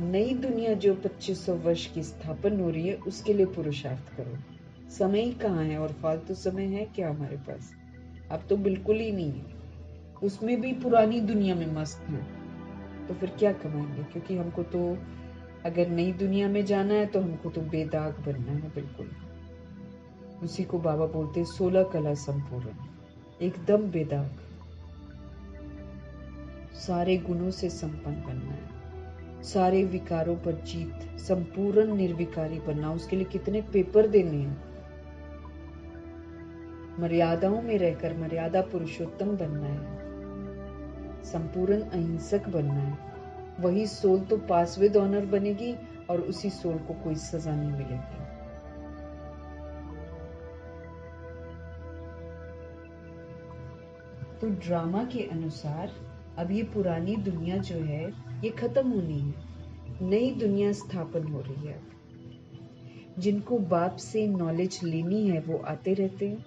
नई दुनिया जो 2500 वर्ष की स्थापन हो रही है, उसके लिए पुरुषार्थ करो। समय ही कहाँ है, और फालतू समय है क्या हमारे पास? अब तो बिल्कुल ही नहीं है। उसमें भी पुरानी दुनिया में मस्त है, तो फिर क्या कमाएंगे? क्योंकि हमको तो अगर नई दुनिया में जाना है तो हमको तो बेदाग बनना है, बिल्कुल। उसी को बाबा बोलते 16 कला संपूर्ण, एकदम बेदाग, सारे गुणों से संपन्न बनना है, सारे विकारों पर जीत, संपूर्ण निर्विकारी बनना। उसके लिए कितने पेपर देने हैं। मर्यादाओं में रहकर मर्यादा पुरुषोत्तम बनना है, संपूर्ण अहिंसक बनना है। वही सोल तो पास विद ऑनर बनेगी और उसी सोल को कोई सजा नहीं मिलेगी। तो ड्रामा के अनुसार अब ये पुरानी दुनिया जो है ये खत्म होनी है, नई दुनिया स्थापन हो रही है। जिनको बाप से नॉलेज लेनी है वो आते रहते हैं।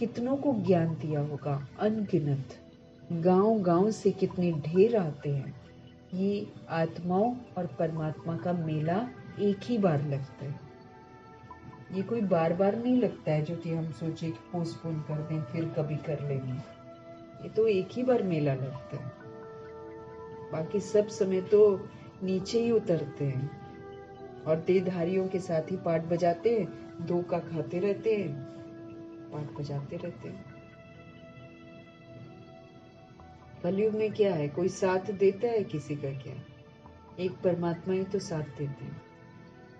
कितनों को ज्ञान दिया होगा, अनगिनत। गांव-गांव से कितने ढेर आते हैं। ये आत्माओं और परमात्मा का मेला एक ही बार लगता है। ये कोई बार बार नहीं लगता है जो कि हम सोचे कि पोस्टपोन कर दें, फिर कभी कर लेंगे। ये तो एक ही बार मेला लगता है। बाकी सब समय तो नीचे ही उतरते हैं और देहधारियों के साथ ही पाठ बजाते हैं, धोखा खाते रहते हैं, पाठ बजाते रहते हैं। कलयुग में क्या है, कोई साथ देता है किसी का? क्या, एक परमात्मा ही तो साथ देते हैं।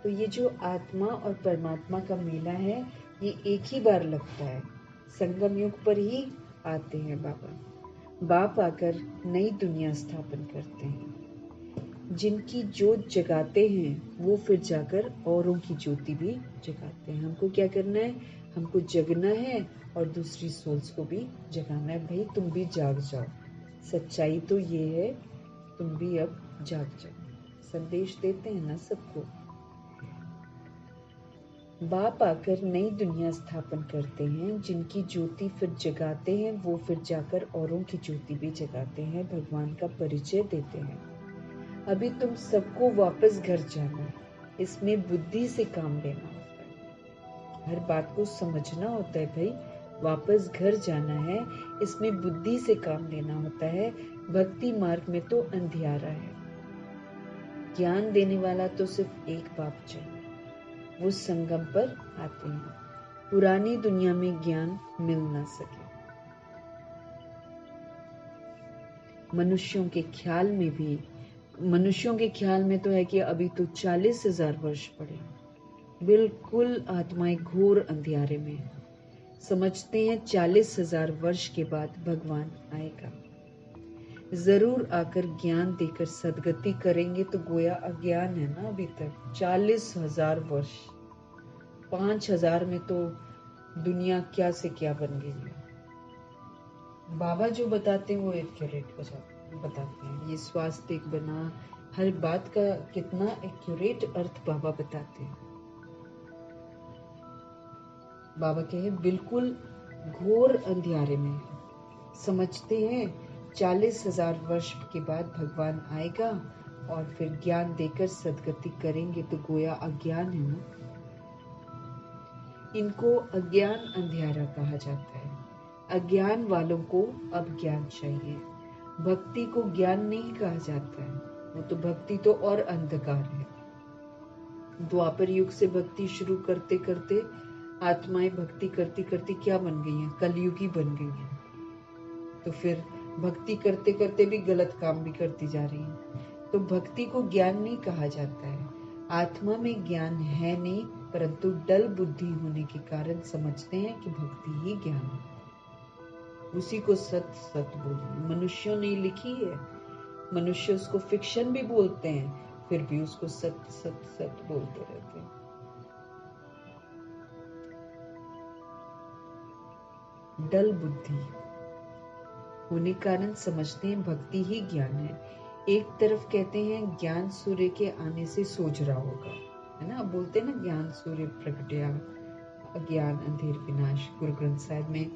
तो ये जो आत्मा और परमात्मा का मेला है ये एक ही बार लगता है। संगम युग पर ही आते हैं बाबा। बाप आकर नई दुनिया स्थापन करते हैं। जिनकी ज्योत जगाते हैं वो फिर जाकर औरों की ज्योति भी जगाते हैं। हमको क्या करना है? हमको जगना है और दूसरी सोल्स को भी जगाना है। भाई तुम भी जाग जाओ, सच्चाई तो ये है, तुम भी अब जाग जाओ। संदेश देते हैं ना सबको। बाप आकर नई दुनिया स्थापन करते हैं। जिनकी ज्योति फिर जगाते हैं वो फिर जाकर औरों की ज्योति भी जगाते हैं, भगवान का परिचय देते हैं। अभी तुम सबको वापस घर जाना है, इसमें बुद्धि से काम लेना होता है। हर बात को समझना होता है भाई। वापस घर जाना है, इसमें बुद्धि से काम लेना होता है। भक्ति मार्ग में तो अंधियारा है। ज्ञान देने वाला तो सिर्फ एक बाप चाहिए, वो संगम पर आते हैं। पुरानी दुनिया में ज्ञान मिल ना सके। मनुष्यों के ख्याल में तो है कि अभी तो 40,000 वर्ष पड़े। बिल्कुल आत्माएं घोर अंधियारे में समझते हैं 40,000 वर्ष के बाद भगवान आएगा। जरूर आकर ज्ञान देकर सदगति करेंगे। तो गोया अज्ञान है ना अभी तक 40,000 वर्ष, 5,000 में तो दुनिया क्या से क्या बन गई है। बाबा जो बताते हैं वो एक्यूरेट बताते हैं। ये स्वास्थ्य बना, हर बात का कितना एक्यूरेट अर्थ बाबा बताते हैं। बाबा कहे बिल्कुल घोर अंधियारे में समझते हैं 40,000 वर्ष के बाद भगवान आएगा और फिर ज्ञान देकर सदगति करेंगे। तो गोया अज्ञान है ना, इनको अज्ञान अंधियारा कहा जाता है। अज्ञान वालों को अब ज्ञान चाहिए। भक्ति को ज्ञान नहीं कहा जाता है, वो तो भक्ति तो और अंधकार है। द्वापर युग से भक्ति शुरू करते करते आत्माएं भक्ति करती करती क्या बन गई हैं? कलयुगी बन गई हैं। तो फिर भक्ति करते करते भी गलत काम भी करती जा रही हैं। तो भक्ति को ज्ञान नहीं कहा जाता है। आत्मा में ज्ञान है नहीं, परंतु डल बुद्धि होने के कारण समझते हैं कि भक्ति ही ज्ञान है। उसी को सत सत बोलिए। मनुष्यों ने लिखी है, मनुष्य उसको फिक्शन भी बोलते हैं, फिर भी उसको सत सत सत बोलते रहते हैं। डल बुद्धि होने कारण समझते हैं भक्ति ही ज्ञान है। एक तरफ कहते हैं ज्ञान सूर्य के आने से सोच रहा होगा, है ना। बोलते हैं ना ज्ञान सूर्य प्रगटया अज्ञान अंधेर विनाश। गुरु ग्रंथ साहिब में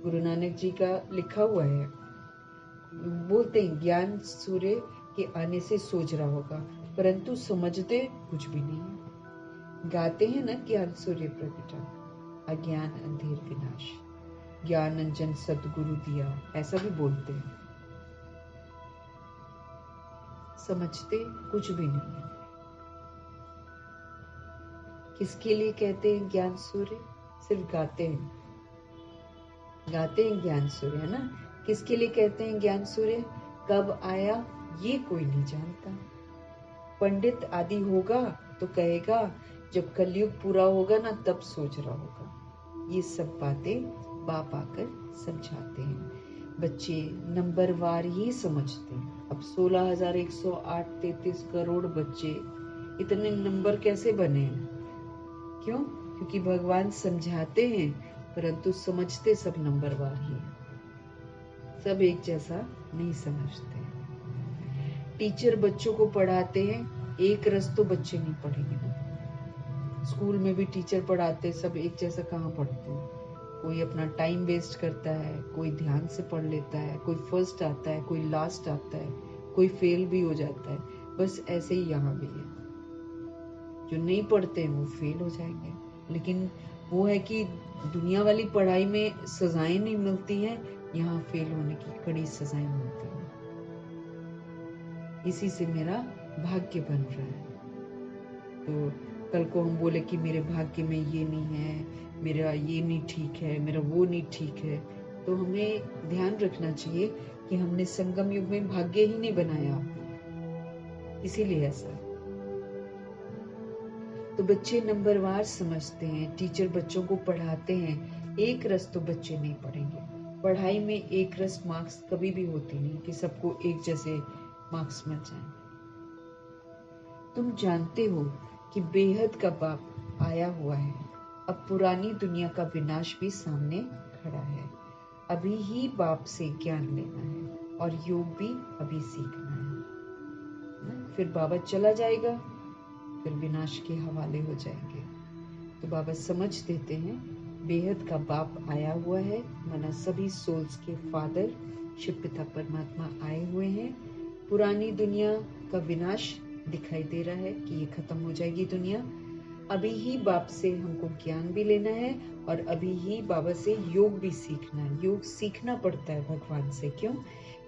गुरु नानक जी का लिखा हुआ है। बोलते हैं ज्ञान सूर्य के आने से सोच रहा होगा, परंतु समझते कुछ भी नहीं। गाते हैं ना ज्ञान सूर्य प्रगटा अज्ञान अंधेर विनाश, ज्ञान अंजन सतगुरु दिया, ऐसा भी बोलते हैं। समझते कुछ भी नहीं है। किसके लिए कहते हैं ज्ञान सूर्य? सिर्फ गाते हैं, गाते हैं ज्ञान सूर्य, है ना। किसके लिए कहते हैं ज्ञान सूर्य? कब आया ये कोई नहीं जानता। पंडित आदि होगा तो कहेगा जब कलयुग पूरा होगा ना तब सोच रहा होगा। ये सब बातें बाप आकर समझाते हैं। बच्चे नंबरवार ही समझते हैं। अब 16,108 33 करोड़ बच्चे, इतने नंबर कैसे बने हैं? क्यों? क्योंकि भगवान समझाते हैं, परंतु समझते सब नंबरवार ही हैं। सब एक जैसा नहीं समझते। टीचर बच्चों को पढ़ाते हैं, एक रस तो बच्चे नहीं पढ़ेंगे ना। स्कूल में भी टीचर पढ़ाते, सब एक जैसा कहाँ पढ़ते हैं? कोई अपना टाइम वेस्ट करता है, कोई ध्यान से पढ़ लेता है, कोई फर्स्ट आता है, कोई लास्ट आता है, कोई फेल भी हो जाता है। बस ऐसे ही यहाँ भी है। जो नहीं पढ़ते हैं वो फेल हो जाएंगे। लेकिन वो है कि दुनिया वाली पढ़ाई में सजाएं नहीं मिलती हैं, यहाँ फेल होने की कड़ी सजाएं मिलती हैं। इसी से मेरा भाग्य बन रहा है। तो कल को हम बोले कि मेरे भाग्य में ये नहीं है, मेरा ये नहीं ठीक है, मेरा वो नहीं ठीक है, तो हमें ध्यान रखना चाहिए कि हमने संगम युग में भाग्य ही नहीं बनाया, इसीलिए ऐसा। तो बच्चे नंबरवार समझते हैं, टीचर बच्चों को पढ़ाते हैं, एक रस तो बच्चे नहीं पढ़ेंगे। पढ़ाई में एक रस मार्क्स कभी भी होती नहीं कि सबको एक जैसे मार्क्स मिल जाए। तुम जानते हो कि बेहद का बाप आया हुआ है। अब पुरानी दुनिया का विनाश भी सामने खड़ा है। अभी ही बाप से ज्ञान लेना है और योग भी अभी सीखना है। फिर बाबा चला जाएगा, फिर विनाश के हवाले हो जाएंगे। तो बाबा समझ देते हैं बेहद का बाप आया हुआ है, माना सभी सोल्स के फादर शिव पिता परमात्मा आए हुए हैं। पुरानी दुनिया का विनाश दिखाई दे रहा है कि ये खत्म हो जाएगी दुनिया। अभी ही बाप से हमको ज्ञान भी लेना है और अभी ही बाबा से योग भी सीखना है। योग सीखना पड़ता है भगवान से। क्यों?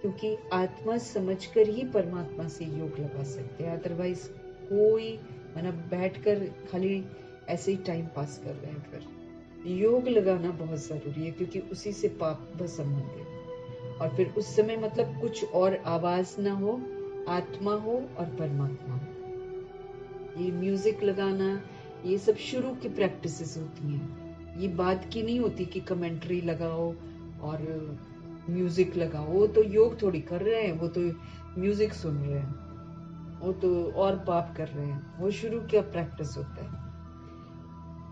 क्योंकि आत्मा समझकर ही परमात्मा से योग लगा सकते हैं। अदरवाइज कोई मतलब बैठकर खाली ऐसे ही टाइम पास कर रहे हैं। फिर योग लगाना बहुत जरूरी है, क्योंकि उसी से पाप भस्म होंगे। और फिर उस समय मतलब कुछ और आवाज ना हो, आत्मा हो और परमात्मा हो। ये म्यूजिक लगाना, ये सब शुरू की प्रैक्टिसेस होती हैं। ये बात की नहीं होती कि कमेंट्री लगाओ और म्यूजिक लगाओ, वो तो योग थोड़ी कर रहे हैं, वो तो म्यूजिक सुन रहे हैं, वो तो और पाप कर रहे हैं। वो शुरू क्या प्रैक्टिस होता है,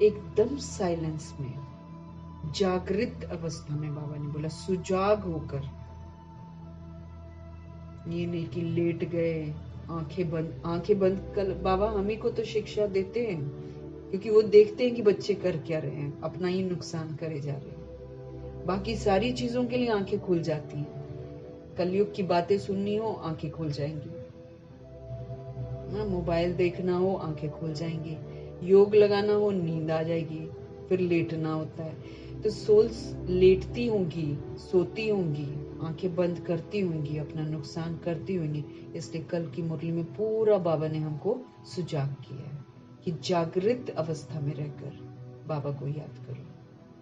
एकदम साइलेंस में, जागृत अवस्था में। बाबा ने बोला सुजाग होकर, ये नहीं कि लेट गए आंखें बंद। आंखें बंद कर बाबा हम ही को तो शिक्षा देते हैं, क्योंकि वो देखते हैं कि बच्चे कर क्या रहे हैं, अपना ही नुकसान करे जा रहे हैं। बाकी सारी चीजों के लिए आंखें खुल जाती हैं। कलयुग की बातें सुननी हो आंखें खुल जाएंगी ना, मोबाइल देखना हो आंखें खुल जाएंगी, योग लगाना हो नींद आ जाएगी, फिर लेटना होता है। तो सोल्स लेटती होंगी, सोती होंगी, आंखें बंद करती होंगी, अपना नुकसान करती होंगी। इसलिए कल की मुरली में पूरा बाबा ने हमको सुजाग किया है कि जागृत अवस्था में रहकर बाबा को याद करो,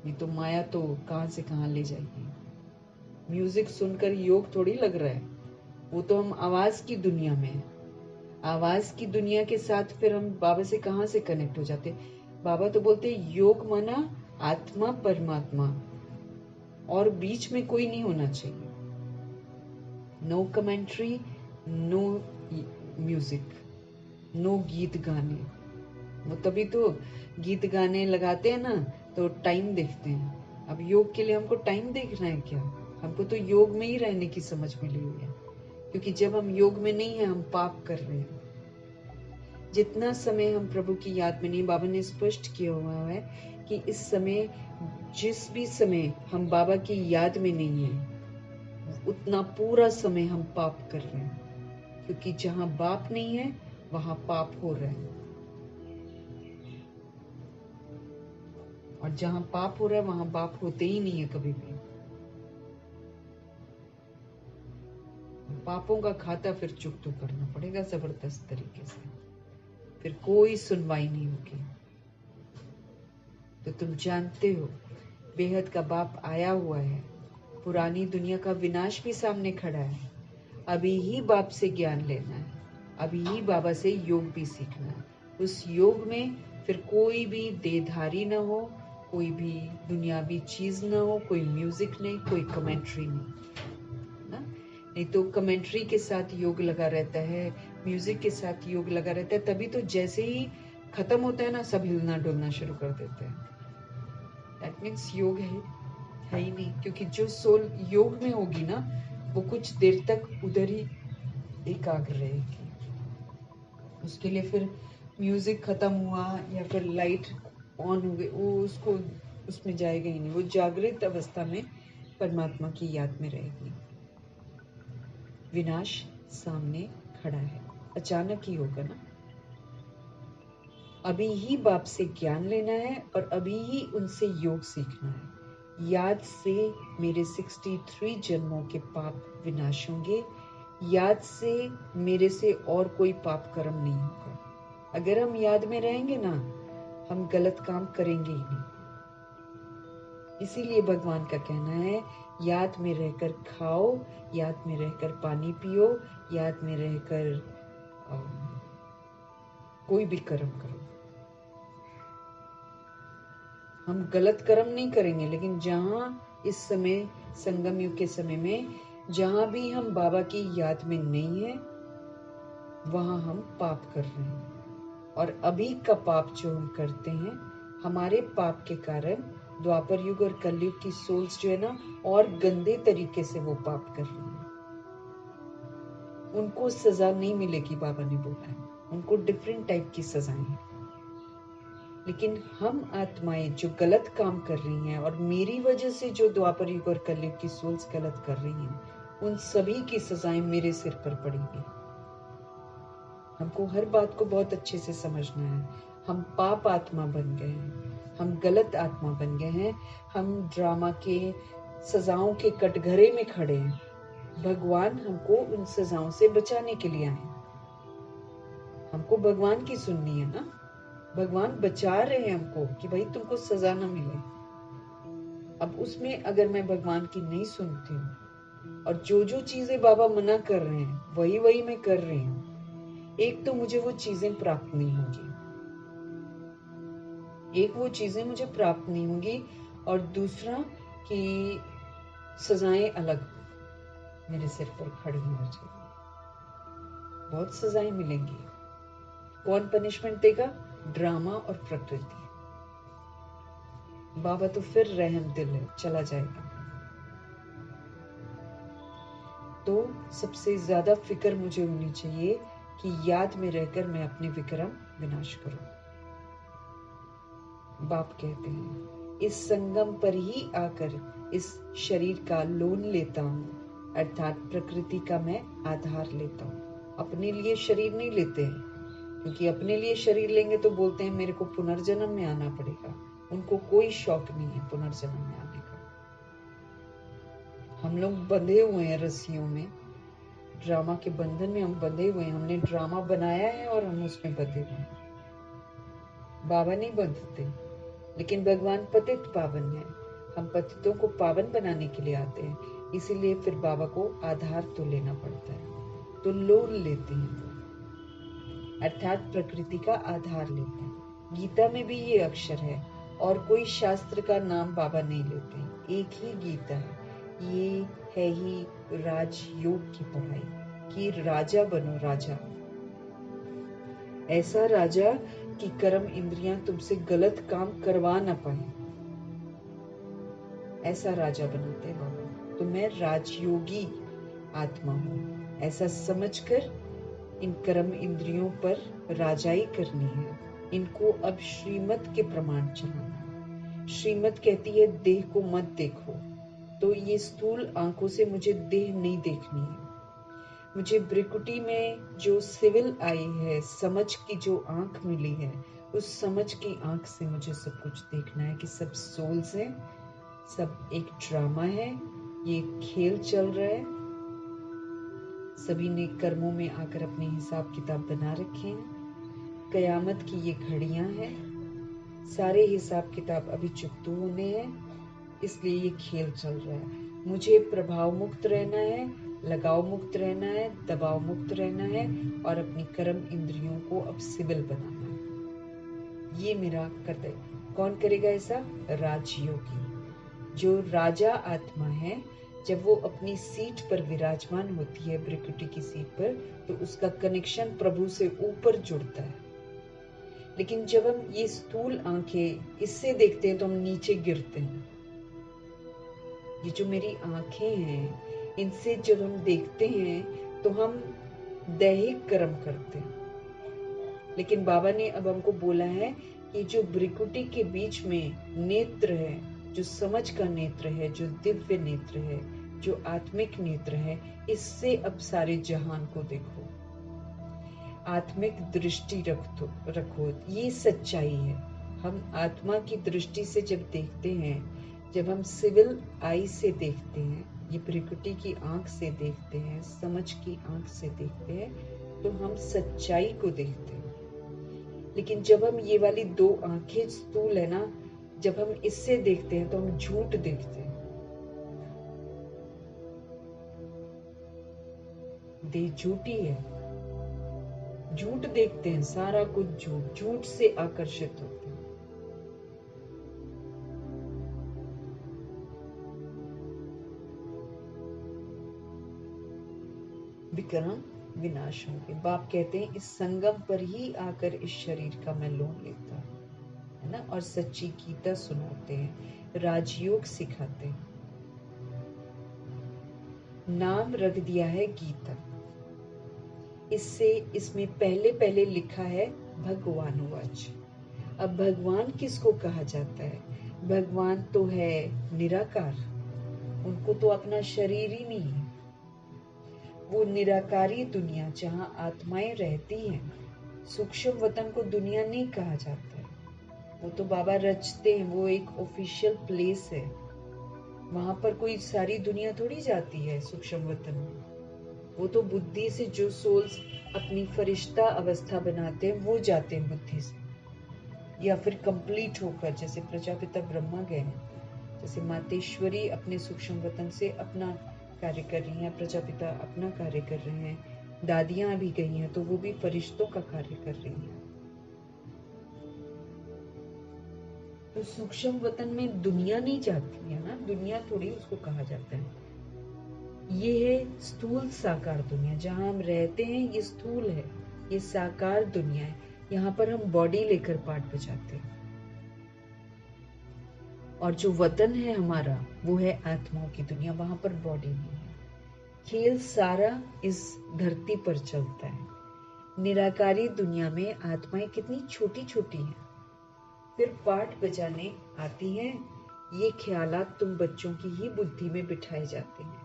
नहीं तो माया तो कहां से कहां ले जाएगी। म्यूजिक सुनकर योग थोड़ी लग रहा है, वो तो हम आवाज की दुनिया में है। आवाज की दुनिया के साथ फिर हम बाबा से कहां से कनेक्ट हो जाते। बाबा तो बोलते योग माना आत्मा परमात्मा, और बीच में कोई नहीं होना चाहिए। No commentary, no music, no गीत गाने। वो तभी तो गीत गाने लगाते हैं ना, तो टाइम देखते हैं। अब योग के लिए हमको टाइम देखना है क्या? हमको तो योग में ही रहने की समझ मिली हुई है, क्योंकि जब हम योग में नहीं है हम पाप कर रहे हैं। जितना समय हम प्रभु की याद में नहीं, बाबा ने स्पष्ट किया हुआ है कि इस समय, जिस भी समय हम बाबा की याद में नहीं है, उतना पूरा समय हम पाप कर रहे हैं, क्योंकि जहां बाप नहीं है वहां पाप हो रहे हैं, और जहां पाप हो रहा है वहां बाप होते ही नहीं है कभी भी। पापों का खाता फिर चुकता करना पड़ेगा जबरदस्त तरीके से, फिर कोई सुनवाई नहीं होगी। तो तुम जानते हो बेहद का बाप आया हुआ है, पुरानी दुनिया का विनाश भी सामने खड़ा है। अभी ही बाप से ज्ञान लेना है, अभी ही बाबा से योग भी सीखना है। उस योग में फिर कोई भी देहधारी ना हो, कोई भी दुनियावी चीज ना हो, कोई म्यूजिक नहीं, कोई कमेंट्री नहीं ना। नहीं तो कमेंट्री के साथ योग लगा रहता है, म्यूजिक के साथ योग लगा रहता है, तभी तो जैसे ही खत्म होता है ना सब हिलना डुलना शुरू कर देते हैं। दैट मीन्स योग है ही नहीं, क्योंकि जो सोल योग में होगी ना वो कुछ देर तक उधर ही एकाग्र रहेगी। उसके लिए फिर म्यूजिक खत्म हुआ या फिर लाइट ऑन हो गई, वो उसको उसमें जाएगा ही नहीं। वो जागृत अवस्था में परमात्मा की याद में रहेगी। विनाश सामने खड़ा है, अचानक ही होगा ना। अभी ही बाप से ज्ञान लेना है और अभी ही उनसे योग सीखना है। याद से मेरे 63 जन्मों के पाप विनाश होंगे, याद से मेरे से और कोई पाप कर्म नहीं होगा। अगर हम याद में रहेंगे ना, हम गलत काम करेंगे ही नहीं। इसीलिए भगवान का कहना है याद में रहकर खाओ, याद में रहकर पानी पियो, याद में रहकर कोई भी कर्म करो। हम गलत कर्म नहीं करेंगे, लेकिन जहां इस समय संगम युग के समय में जहां भी हम बाबा की याद में नहीं है वहां हम पाप कर रहे हैं। और अभी का पाप जो हम करते हैं, हमारे पाप के कारण द्वापर युग और कलयुग की सोल्स जो है ना और गंदे तरीके से वो पाप कर रही हैं। उनको सजा नहीं मिलेगी, बाबा ने बोला है, उनको डिफरेंट टाइप की सजाएं हैं। लेकिन हम आत्माएं जो गलत काम कर रही हैं और मेरी वजह से जो द्वापर युग और कलयुग की सोल्स गलत कर रही हैं, उन सभी की सजाएं मेरे सिर पर पड़ेगी। हमको हर बात को बहुत अच्छे से समझना है। हम पाप आत्मा बन गए हैं, हम गलत आत्मा बन गए हैं, हम ड्रामा के सजाओं के कटघरे में खड़े हैं। भगवान हमको उन सजाओं से बचाने के लिए आए। हमको भगवान की सुननी है ना, भगवान बचा रहे हैं हमको कि भाई तुमको सजा ना मिले। अब उसमें अगर मैं भगवान की नहीं सुनती हूँ और जो जो चीजें बाबा मना कर रहे हैं वही वही मैं कर रही हूँ, एक तो मुझे वो चीजें प्राप्त नहीं होंगी, और दूसरा कि सजाएं अलग मेरे सिर पर खड़ी हो जाएगी, बहुत सजाएं मिलेंगी। कौन पनिशमेंट देगा? ड्रामा और प्रकृति। बाबा तो फिर रहम दिल है, चला जाएगा। तो सबसे ज्यादा फिक्र मुझे होनी चाहिए कि याद में रहकर मैं अपने विक्रम विनाश करूं। बाप कहते हैं इस संगम पर ही आकर इस शरीर का लोन लेता हूं, अर्थात प्रकृति का मैं आधार लेता हूं। अपने लिए शरीर नहीं लेते हैं, क्योंकि अपने लिए शरीर लेंगे तो बोलते हैं मेरे को पुनर्जन्म में आना पड़ेगा। उनको कोई शौक नहीं है पुनर्जन्म में आने का। हम लोग बंधे हुए हैं रस्सियों में, ड्रामा के बंधन में हम बंधे हुए हैं। हमने ड्रामा बनाया है और हम उसमें बंधे हुए हैं। बाबा नहीं बंधते, लेकिन भगवान पतित पावन है। हम पतितों को पावन बनाने के लिए आते हैं, इसीलिए फिर बाबा को आधार तो लेना पड़ता है। तो लोन लेते हैं वो, अर्थात प्रकृति का आधार लेते हैं। गीता में भी ये अक्षर है, और कोई शास्त्र का नाम बाबा नहीं लेते। एक ही गीता है। ये है ही राजयोग की पढ़ाई कि राजा बनो, राजा। ऐसा राजा कि कर्म इंद्रियां तुमसे गलत काम करवा ना पाए, ऐसा राजा बनाते हैं बाबा। तो मैं राजयोगी आत्मा हूँ, ऐसा समझकर इन कर्म इंद्रियों पर राजाई करनी है। इनको अब श्रीमत के प्रमाण चलाना है। श्रीमत कहती है देह को मत देखो, तो ये स्थूल आंखों से मुझे देह नहीं देखनी है। मुझे ब्रिकुटी में जो सिविल आई है, समझ की जो आंख मिली है, उस समझ की आंख से मुझे सब कुछ देखना है कि सब सोल्स हैं, सब एक ड्रामा है, ये खेल चल रहा है। सभी ने कर्मों में आकर अपने हिसाब किताब बना रखे हैं। कयामत की ये घड़ियां हैं, सारे हिसाब किताब अभी चुकतू होने हैं, इसलिए ये खेल चल रहा है। मुझे प्रभाव मुक्त रहना है, लगाव मुक्त रहना है, दबाव मुक्त रहना है, और अपनी कर्म इंद्रियों को अब सिविल बनाना है। ये मेरा कर्तव्य। कौन करेगा ऐसा? राजयोगी, जो राजा आत्मा है। जब वो अपनी सीट पर विराजमान होती है, ब्रिकुटी की सीट पर, तो उसका कनेक्शन प्रभु से ऊपर जुड़ता है। लेकिन जब हम ये स्थूल आंखें इससे देखते हैं तो हम नीचे गिरते हैं। ये जो मेरी आंखें हैं, इनसे जब हम देखते हैं तो हम दैहिक कर्म करते हैं। लेकिन बाबा ने अब हमको बोला है कि जो ब्रिकुटी के बीच में नेत्र है, जो समझ का नेत्र है, जो दिव्य नेत्र है, जो आत्मिक नेत्र है, इससे अब सारे जहान को देखो। आत्मिक दृष्टि रखो। ये सच्चाई है। हम आत्मा की दृष्टि से जब देखते हैं, जब हम सिविल आई से देखते हैं, ये प्रकृति की आंख से देखते हैं, समझ की आंख से देखते हैं, तो हम सच्चाई को देखते हैं। लेकिन जब हम ये वाली दो आंखें स्थूल है ना, जब हम इससे देखते हैं तो हम झूठ देखते हैं। देह झूठी है, झूठ देखते हैं, सारा कुछ झूठ, झूठ से आकर्षित होते हैं। विक्रम विनाश होंगे। बाप कहते हैं इस संगम पर ही आकर इस शरीर का मैं लोन लेता हूं, है ना, और सच्ची गीता सुनाते हैं, राजयोग सिखाते हैं। नाम रख दिया है गीता। इसमें पहले पहले लिखा है भगवानुवाच। अब भगवान किसको कहा जाता है? भगवान तो है निराकार, उनको तो अपना शरीर ही नहीं है। वो निराकारी दुनिया जहां आत्माएं रहती हैं, सूक्ष्म वतन को दुनिया नहीं कहा जाता है। वो तो बाबा रचते हैं, वो एक ऑफिशियल प्लेस है। वहां पर कोई सारी दुनिया थोड़ी जाती है सूक्ष्म वतन में। वो तो बुद्धि से जो सोल्स अपनी फरिश्ता अवस्था बनाते हैं, वो जाते हैं बुद्धि से, या फिर कंप्लीट होकर, जैसे प्रजापिता ब्रह्मा गए हैं, जैसे मातेश्वरी अपने सूक्ष्म वतन से अपना कार्य कर रही हैं, प्रजापिता अपना कार्य कर रहे हैं, दादियां भी गई हैं तो वो भी फरिश्तों का कार्य कर रही हैं। तो सूक्ष्म वतन में दुनिया नहीं जाती है ना, दुनिया थोड़ी उसको कहा जाता है। ये है स्थूल साकार दुनिया, जहां हम रहते हैं ये स्थूल है, ये साकार दुनिया है। यहाँ पर हम बॉडी लेकर पाठ बजाते हैं। और जो वतन है हमारा वो है आत्माओं की दुनिया, वहां पर बॉडी नहीं है। खेल सारा इस धरती पर चलता है। निराकारी दुनिया में आत्माएं कितनी छोटी छोटी हैं, फिर पाठ बजाने आती हैं। ये ख्यालात तुम बच्चों की ही बुद्धि में बिठाए जाते हैं,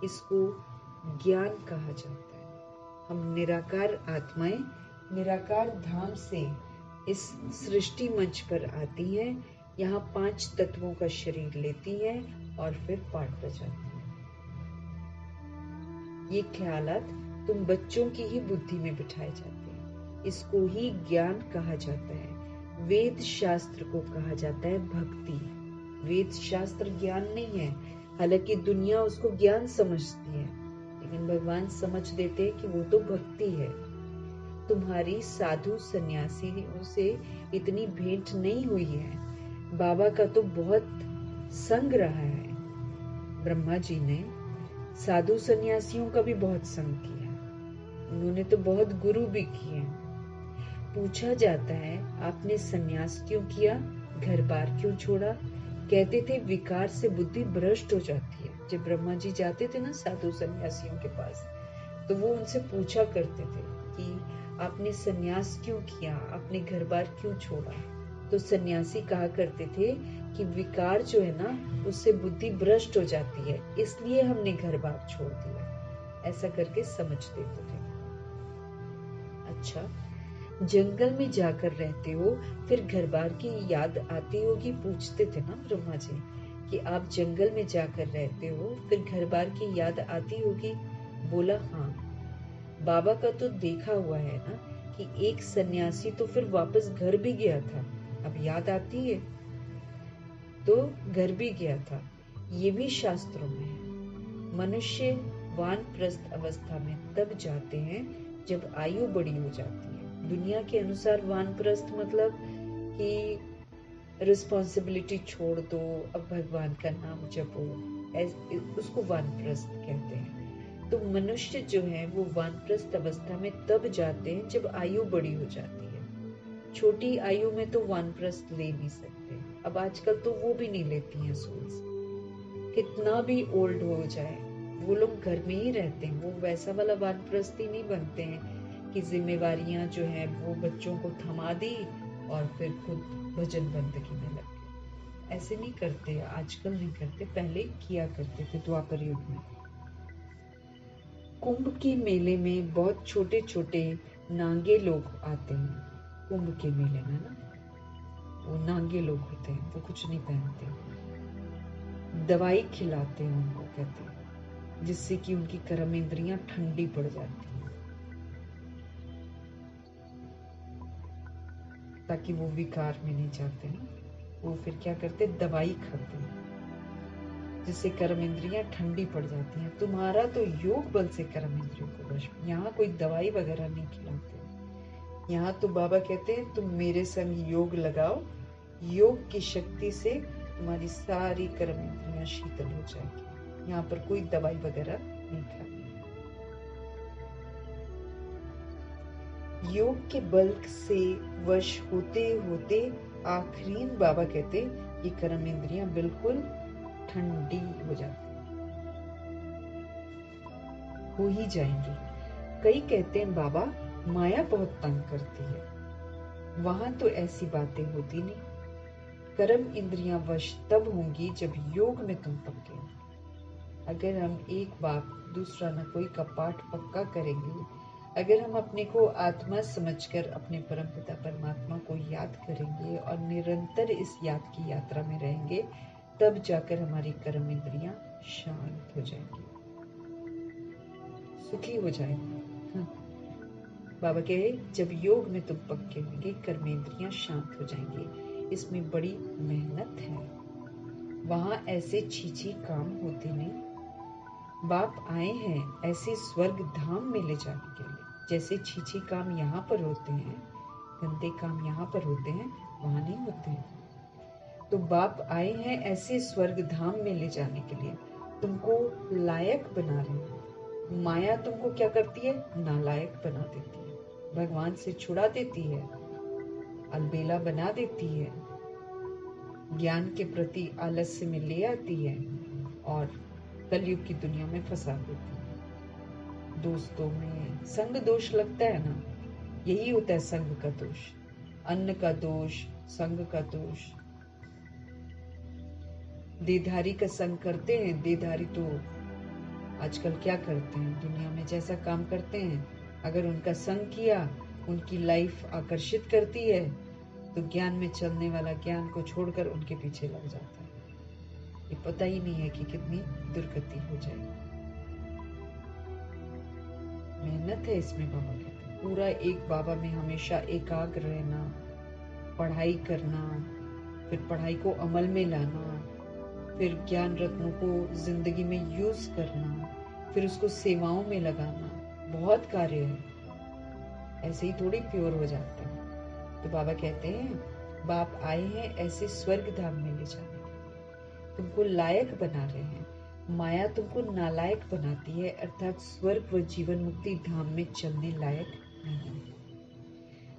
इसको ज्ञान कहा जाता है। हम निराकार आत्माएं निराकार धाम से इस सृष्टि मंच पर आती है, यहाँ 5 तत्वों का शरीर लेती है और फिर पाठ बजाती है। ये ख्यालात तुम बच्चों की ही बुद्धि में बिठाए जाते हैं, इसको ही ज्ञान कहा जाता है। वेद शास्त्र को कहा जाता है भक्ति। वेद शास्त्र ज्ञान नहीं है, हालांकि दुनिया उसको ज्ञान समझती है, लेकिन भगवान समझ देते हैं कि वो तो भक्ति है। तुम्हारी साधु सन्यासियों से इतनी भेंट नहीं हुई है, बाबा का तो बहुत संग रहा है। ब्रह्मा जी ने साधु सन्यासियों का भी बहुत संग किया, उन्होंने तो बहुत गुरु भी किए। पूछा जाता है आपने सन्यास क्यों किया, घर बार क्यों छोड़ा? कहते थे विकार से बुद्धि भ्रष्ट हो जाती है। जब ब्रह्मा जी जाते थे ना साधु सन्यासियों के पास, तो वो उनसे पूछा करते थे कि आपने सन्यास क्यों किया, आपने घर बार क्यों छोड़ा? तो सन्यासी कहा करते थे कि विकार जो है ना उससे बुद्धि भ्रष्ट हो जाती है, इसलिए हमने घर बार छोड़ दिया। ऐसा करके समझ देते थे। अच्छा, जंगल में जाकर रहते हो, फिर घर बार की याद आती होगी, पूछते थे ना ब्रह्मा जी कि आप जंगल में जाकर रहते हो, फिर घर बार की याद आती होगी। बोला हाँ। बाबा का तो देखा हुआ है ना कि एक सन्यासी तो फिर वापस घर भी गया था, अब याद आती है? तो घर भी गया था, ये भी शास्त्रों में है। मनुष्य वानप्रस्थ अवस्था में तब जाते हैं जब आयु बड़ी हो जाती है। दुनिया के अनुसार वानप्रस्थ मतलब कि रिस्पॉन्सिबिलिटी छोड़ दो, अब भगवान का नाम जपो, उसको वानप्रस्थ कहते हैं। तो मनुष्य जो है वो वानप्रस्थ अवस्था में तब जाते हैं जब आयु बड़ी हो जाती है। छोटी आयु में तो वानप्रस्थ ले नहीं सकते, अब आजकल तो वो भी नहीं लेती हैं सोल्स। कितना भी ओल्ड हो जाए वो लोग घर में ही रहते हैं, वो वैसा वाला वानप्रस्थ ही नहीं बनते हैं कि जिम्मेवारियां जो है वो बच्चों को थमा दी और फिर खुद भजन बंदगी में लग गए। ऐसे नहीं करते, आजकल नहीं करते, पहले किया करते थे द्वापर युग में। कुंभ के मेले में बहुत छोटे छोटे नांगे लोग आते हैं। कुंभ के मेले में ना वो नांगे लोग होते हैं, वो कुछ नहीं पहनते, दवाई खिलाते हैं उनको, कहते हैं, जिससे कि उनकी कर्म इंद्रियां ठंडी पड़ जाती हैं, ताकि वो विकार में नहीं जाते हैं। वो फिर क्या करते, दवाई खाते हैं, जिससे कर्म इंद्रियां ठंडी पड़ जाती हैं। तुम्हारा तो योग बल से कर्म इंद्रियों को वश में, यहाँ कोई दवाई वगैरह नहीं खिलाते। यहाँ तो बाबा कहते हैं तुम मेरे संग योग लगाओ, योग की शक्ति से तुम्हारी सारी कर्म इंद्रियां शीतल हो जाएगी। यहाँ पर कोई दवाई वगैरह नहीं खानी। योग के बल से वश होते होते आखिरीन बाबा कहते ये कर्म इंद्रियां बिल्कुल ठंडी हो जाती, हो ही जाएंगी। कई कहते हैं बाबा माया बहुत तंग करती है, वहां तो ऐसी बातें होती नहीं। कर्म इंद्रियां वश तब होंगी जब योग में तुम पक्के हो। अगर हम एक बात दूसरा न कोई का पाठ पक्का करेंगे, अगर हम अपने को आत्मा समझकर अपने परमपिता परमात्मा को याद करेंगे और निरंतर इस याद की यात्रा में रहेंगे, तब जाकर हमारी कर्म इंद्रियां शांत हो जाएंगी, सुखी हो जाएंगी। बाबा कहे जब योग में तुम पक्के होंगे कर्म इंद्रियां शांत हो जाएंगी। इसमें बड़ी मेहनत है, वहां ऐसे छीछी काम होते नहीं। बाप आए हैं ऐसे स्वर्ग धाम में ले जाने के लिए, जैसे छीछी काम यहाँ पर होते हैं, गंदे काम यहाँ पर होते हैं, वहां नहीं होते हैं। तो बाप आए हैं ऐसे स्वर्ग धाम में ले जाने के लिए, तुमको लायक बना रहे हैं। माया तुमको क्या करती है? नालायक बना देती है, भगवान से छुड़ा देती है, अलबेला बना देती है, ज्ञान के प्रति आलस्य में ले आती है और कलयुग की दुनिया में फंसा देती है। दोस्तों में संग दोष लगता है ना, यही होता है संग का दोष, अन्न का दोष, संग का दोष। देधारी का संग करते हैं, देधारी तो आजकल क्या करते हैं, दुनिया में जैसा काम करते हैं, अगर उनका संग किया, उनकी लाइफ आकर्षित करती है, तो ज्ञान में चलने वाला ज्ञान को छोड़कर उनके पीछे लग जाता है। ये पता ही नहीं है कि कितनी दुर्गति हो जाएगी। मेहनत है इसमें, बाबा कहते हैं। पूरा एक बाबा में हमेशा एकाग्र रहना, पढ़ाई करना, फिर पढ़ाई को अमल में लाना, फिर ज्ञान रत्नों को जिंदगी में यूज करना, फिर उसको सेवाओं में लगाना, बहुत कार्य है। ऐसे ही थोड़ी प्योर हो जाते हैं। तो बाबा कहते हैं बाप आए हैं ऐसे स्वर्ग धाम में ले जाने, तुमको लायक बना रहे हैं। माया तुमको नालायक बनाती है, अर्थात स्वर्ग व जीवन मुक्ति धाम में चलने लायक नहीं।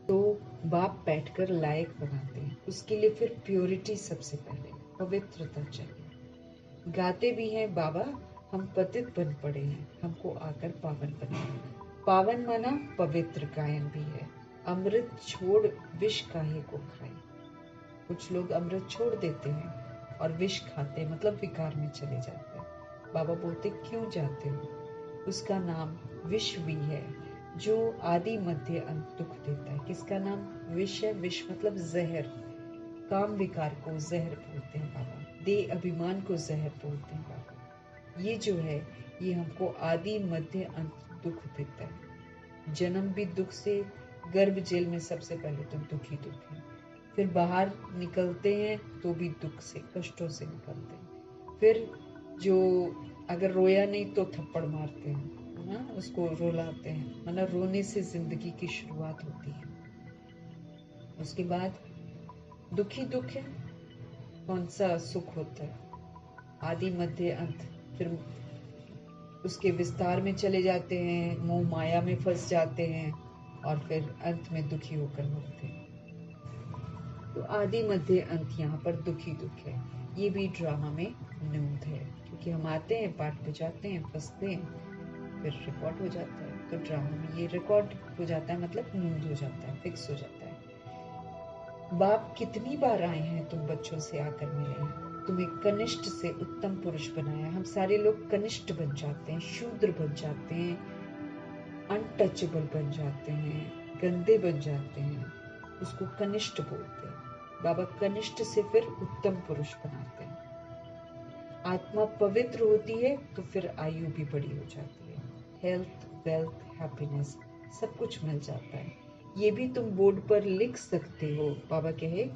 तो बाप बैठकर लायक बनाते हैं, उसके लिए फिर प्योरिटी सबसे पहले, पवित्रता चाहिए। गाते भी हैं बाबा हम पतित बन पड़े हैं, हमको आकर पावन बनाए। पावन माना पवित्र गायन भी है। अमृत छोड़ विष काहे को खाए। कुछ लोग अमृत छोड़ देते हैं और विष खाते, मतलब विकार में चले जाते हैं। बाबा बोलते क्यों जाते हो? उसका नाम विष भी है, जो आदि मध्य अंत दुख देता है। किसका नाम विष है? विष मतलब जहर। काम विकार को जहर बोलते हैं बाबा, देह अभिमान को जहर बोलते हैं बाबा। ये जो है, ये हमको आदि मध्य अंत दुख देता है। जन्म भी दुख से, गर्भ जेल में सबसे पहले तो दुख ही दुख है, फिर बाहर निकलते हैं तो भी दुख से, कष्टों से निकलते हैं। फिर जो अगर रोया नहीं तो थप्पड़ मारते हैं ना, उसको रुलाते हैं, मतलब रोने से जिंदगी की शुरुआत होती है। उसके बाद दुख ही दुख है, कौन सा सुख होता है? आदि मध्य अंत। फिर उसके विस्तार में चले जाते हैं, मोह माया में फंस जाते हैं और फिर अंत में दुखी होकर मरते हैं। तो आदि मध्य अंत यहाँ पर दुखी दुख है। ये भी ड्रामा में नूंद है, क्योंकि हम आते हैं, पाठ बुझाते हैं, फंसते हैं, फिर रिकॉर्ड हो जाता है। तो ड्रामा में ये रिकॉर्ड हो जाता है, मतलब नूंद हो जाता है, फिक्स हो जाता है। बाप कितनी बार आए हैं तुम बच्चों से आकर मिले हैं, तुम्हें कनिष्ठ से उत्तम पुरुष बनाया। हम सारे लोग कनिष्ठ बन जाते हैं, शूद्र बन जाते हैं, अनटचेबल बन जाते हैं, गंदे बन जाते हैं, उसको कनिष्ठ बोलते हैं। बाबा कनिष्ठ से फिर उत्तम पुरुष बनाते हैं। आत्मा पवित्र होती है तो फिर आयु भी बड़ी हो जाती है, हेल्थ, वेल्थ, हैप्पीनेस सब कुछ मिल जाता है। ये भी तुम बोर्ड पर लिख सकते हो। बाबा कहे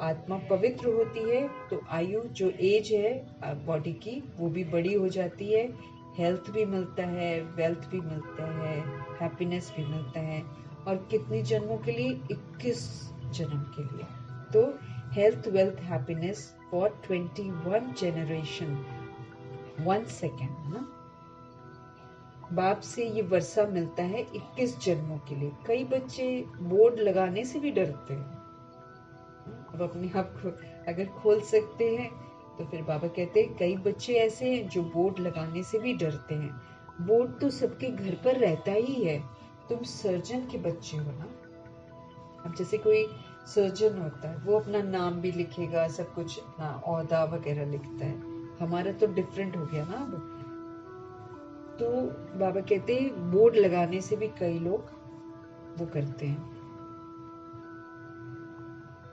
आत्मा पवित्र होती है तो आयु, जो एज है बॉडी की, वो भी बड़ी हो जाती है, हेल्थ भी मिलता है, वेल्थ भी मिलता है, हैप्पीनेस भी मिलता है। और कितने जन्मों के लिए? 21 जन्म के लिए। तो health, wealth, happiness for 21 generation, 1 second ना। बाप से ये वर्षा मिलता है 21 जन्मों के लिए। कई बच्चे बोर्ड लगाने से भी डरते हैं। अब अपने आप को अगर खोल सकते हैं तो फिर बाबा कहते हैं कई बच्चे ऐसे हैं जो बोर्ड लगाने से भी डरते हैं। बोर्ड तो सबके घर पर रहता ही है, तुम सर्जन के बच्चे हो ना। अब जैसे कोई सर्जन होता है, वो अपना नाम भी लिखेगा, सब कुछ अपना औहदा वगैरह लिखता है। हमारा तो डिफरेंट हो गया ना अब। तो बाबा कहते हैं बोर्ड लगाने से भी कई लोग वो करते हैं।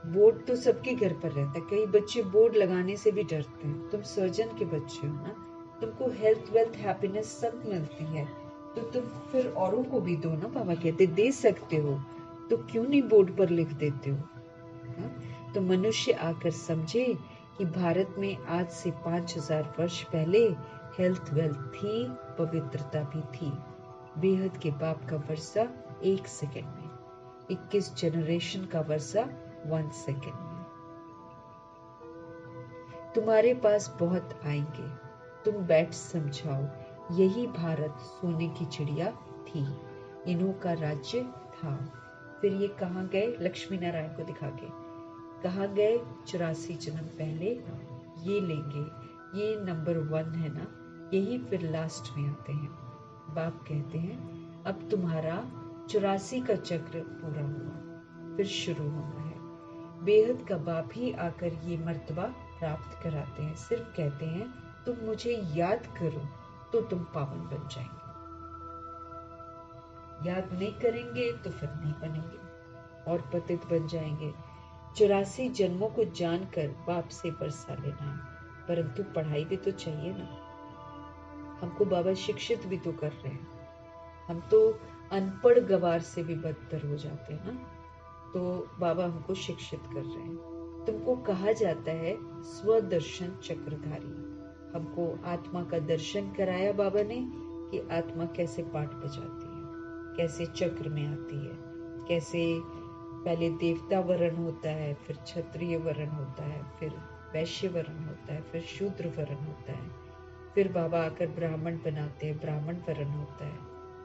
बोर्ड तो सबके घर पर रहता है, कई बच्चे बोर्ड लगाने से भी डरते हैं। तुम सर्जन के बच्चे हो ना, तुमको हेल्थ, वेल्थ, हैप्पीनेस सब मिलती है, तो तुम फिर औरों को भी दो ना। बाबा कहते दे सकते हो तो क्यों नहीं बोर्ड पर लिख देते हो? तो मनुष्य आकर समझे कि भारत में आज से 5000 वर्ष पहले हेल्थ, वेल्थ थी, पवित्रता भी थी। बेहद के बाप का वर्षा 1 सेकेंड में, 21 जनरेशन का वर्षा 1 सेकेंड में। तुम्हारे पास बहुत आएंगे, तुम बैठ समझाओ, यही भारत सोने की चिड़िया थी, इन्हों का राज्य था। फिर ये कहाँ गए, लक्ष्मी नारायण को दिखा के कहाँ गए, 84 जन्म पहले ये लेंगे, ये नंबर 1 है ना, यही फिर लास्ट में आते हैं। बाप कहते हैं अब तुम्हारा 84 का चक्र पूरा हुआ, फिर शुरू होना है। बेहद का बाप ही आकर ये मर्तबा प्राप्त कराते हैं, सिर्फ कहते हैं तुम मुझे याद करो तो तुम पावन बन जाएंगे, याद नहीं करेंगे तो फिर नहीं बनेंगे और पतित बन जाएंगे। 84 जन्मों को जानकर बाप से बरसा लेना है, परंतु पढ़ाई भी तो चाहिए ना। हमको बाबा शिक्षित भी तो कर रहे हैं, हम तो अनपढ़ गवार से भी बदतर हो जाते हैं ना, तो बाबा हमको शिक्षित कर रहे हैं। तुमको कहा जाता है स्वदर्शन चक्रधारी। हमको आत्मा का दर्शन कराया बाबा ने कि आत्मा कैसे पाठ बजाती है, कैसे चक्र में आती है, कैसे पहले देवता वर्ण होता है, फिर क्षत्रिय वर्ण होता है, फिर वैश्य वर्ण होता है, फिर शूद्र वर्ण होता है, फिर बाबा आकर ब्राह्मण बनाते हैं, ब्राह्मण वर्ण होता है,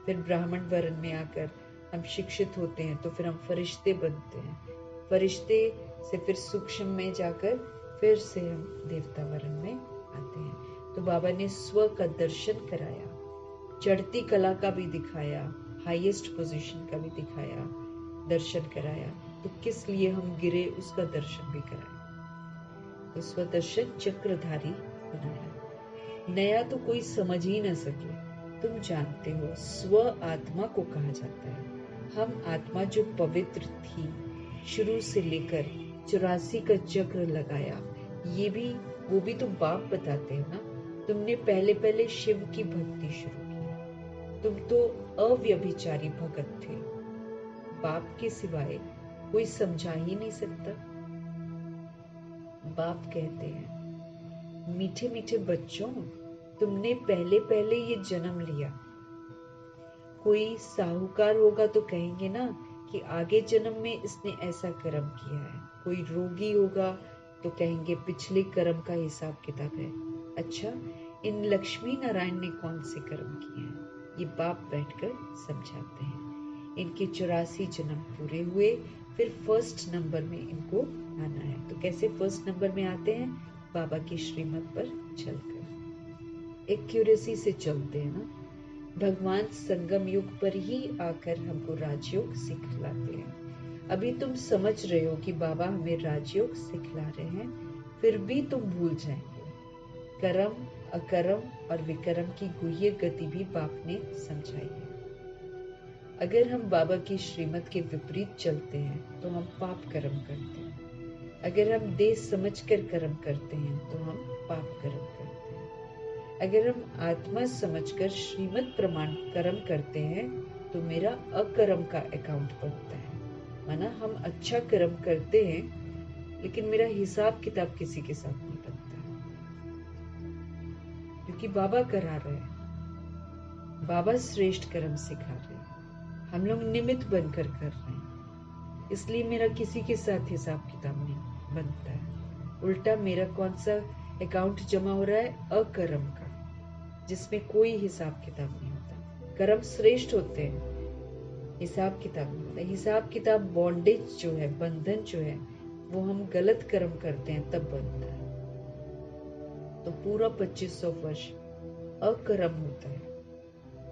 फिर ब्राह्मण वर्ण में आकर हम शिक्षित होते हैं तो फिर हम फरिश्ते बनते हैं, फरिश्ते से फिर सूक्ष्म में जाकर फिर से हम देवता वर्ण में आते हैं। तो बाबा ने स्व का दर्शन कराया, चढ़ती कला का भी दिखाया, हाईएस्ट पोजीशन का भी दिखाया, दर्शन कराया। तो किस लिए हम गिरे उसका दर्शन भी कराया। तो स्वदर्शन चक्रधारी बनाया। नया तो कोई समझ ही न सके, तुम जानते हो स्व आत्मा को कहा जाता है। हम आत्मा जो पवित्र थी, शुरू से लेकर 84 का चक्र लगाया, ये भी वो भी तो बाप बताते हैं ना। तुमने पहले पहले शिव की भक्ति शुरू की, तुम तो अव्यभिचारी भगत थे, बाप के सिवाय कोई समझा ही नहीं सकता। बाप कहते हैं मीठे मीठे बच्चों, तुमने पहले पहले ये जन्म लिया। कोई साहूकार होगा तो कहेंगे ना कि आगे जन्म में इसने ऐसा कर्म किया है। कोई रोगी होगा तो कहेंगे पिछले कर्म का हिसाब किताब है। अच्छा, इन लक्ष्मी नारायण ने कौन से कर्म किए हैं, ये बाप बैठकर समझाते हैं। इनके 84 जन्म पूरे हुए, फिर फर्स्ट नंबर में इनको आना है। तो कैसे फर्स्ट नंबर में आते हैं, बाबा की श्रीमत पर चलकर, एक क्यूरेसी से चलते हैं ना। भगवान संगम युग पर ही आकर हमको राजयोग सिखलाते हैं। अभी तुम समझ रहे हो कि बाबा हमें राजयोग सिखला रहे हैं, फिर भी तुम भूल जाएंगे। कर्म, अकर्म और विकर्म की गुह्य गति भी बाप ने समझाई है। अगर हम बाबा की श्रीमत के विपरीत चलते हैं तो हम पाप कर्म करते हैं। अगर हम देश समझकर कर्म करते हैं तो हम पाप कर्म करते हैं। अगर हम आत्मा समझकर श्रीमत प्रमाण कर्म करते हैं तो मेरा अकर्म का अकाउंट बनता है। माना हम अच्छा कर्म करते हैं लेकिन मेरा हिसाब किताब किसी के साथ नहीं बनता है, क्योंकि बाबा करा रहे हैं, बाबा श्रेष्ठ कर्म सिखा रहे हैं, हम लोग निमित्त बनकर कर रहे हैं, इसलिए मेरा किसी के साथ हिसाब किताब नहीं बनता है। उल्टा मेरा कौन सा अकाउंट जमा हो रहा है, अकर्म का, जिसमें कोई हिसाब किताब नहीं होता। कर्म श्रेष्ठ होते हैं, हिसाब किताब नहीं होता। हिसाब किताब बॉन्डेज जो है, बंधन जो है, वो हम गलत कर्म करते हैं तब बनता है। तो पूरा 2500 वर्ष अकर्म होता है।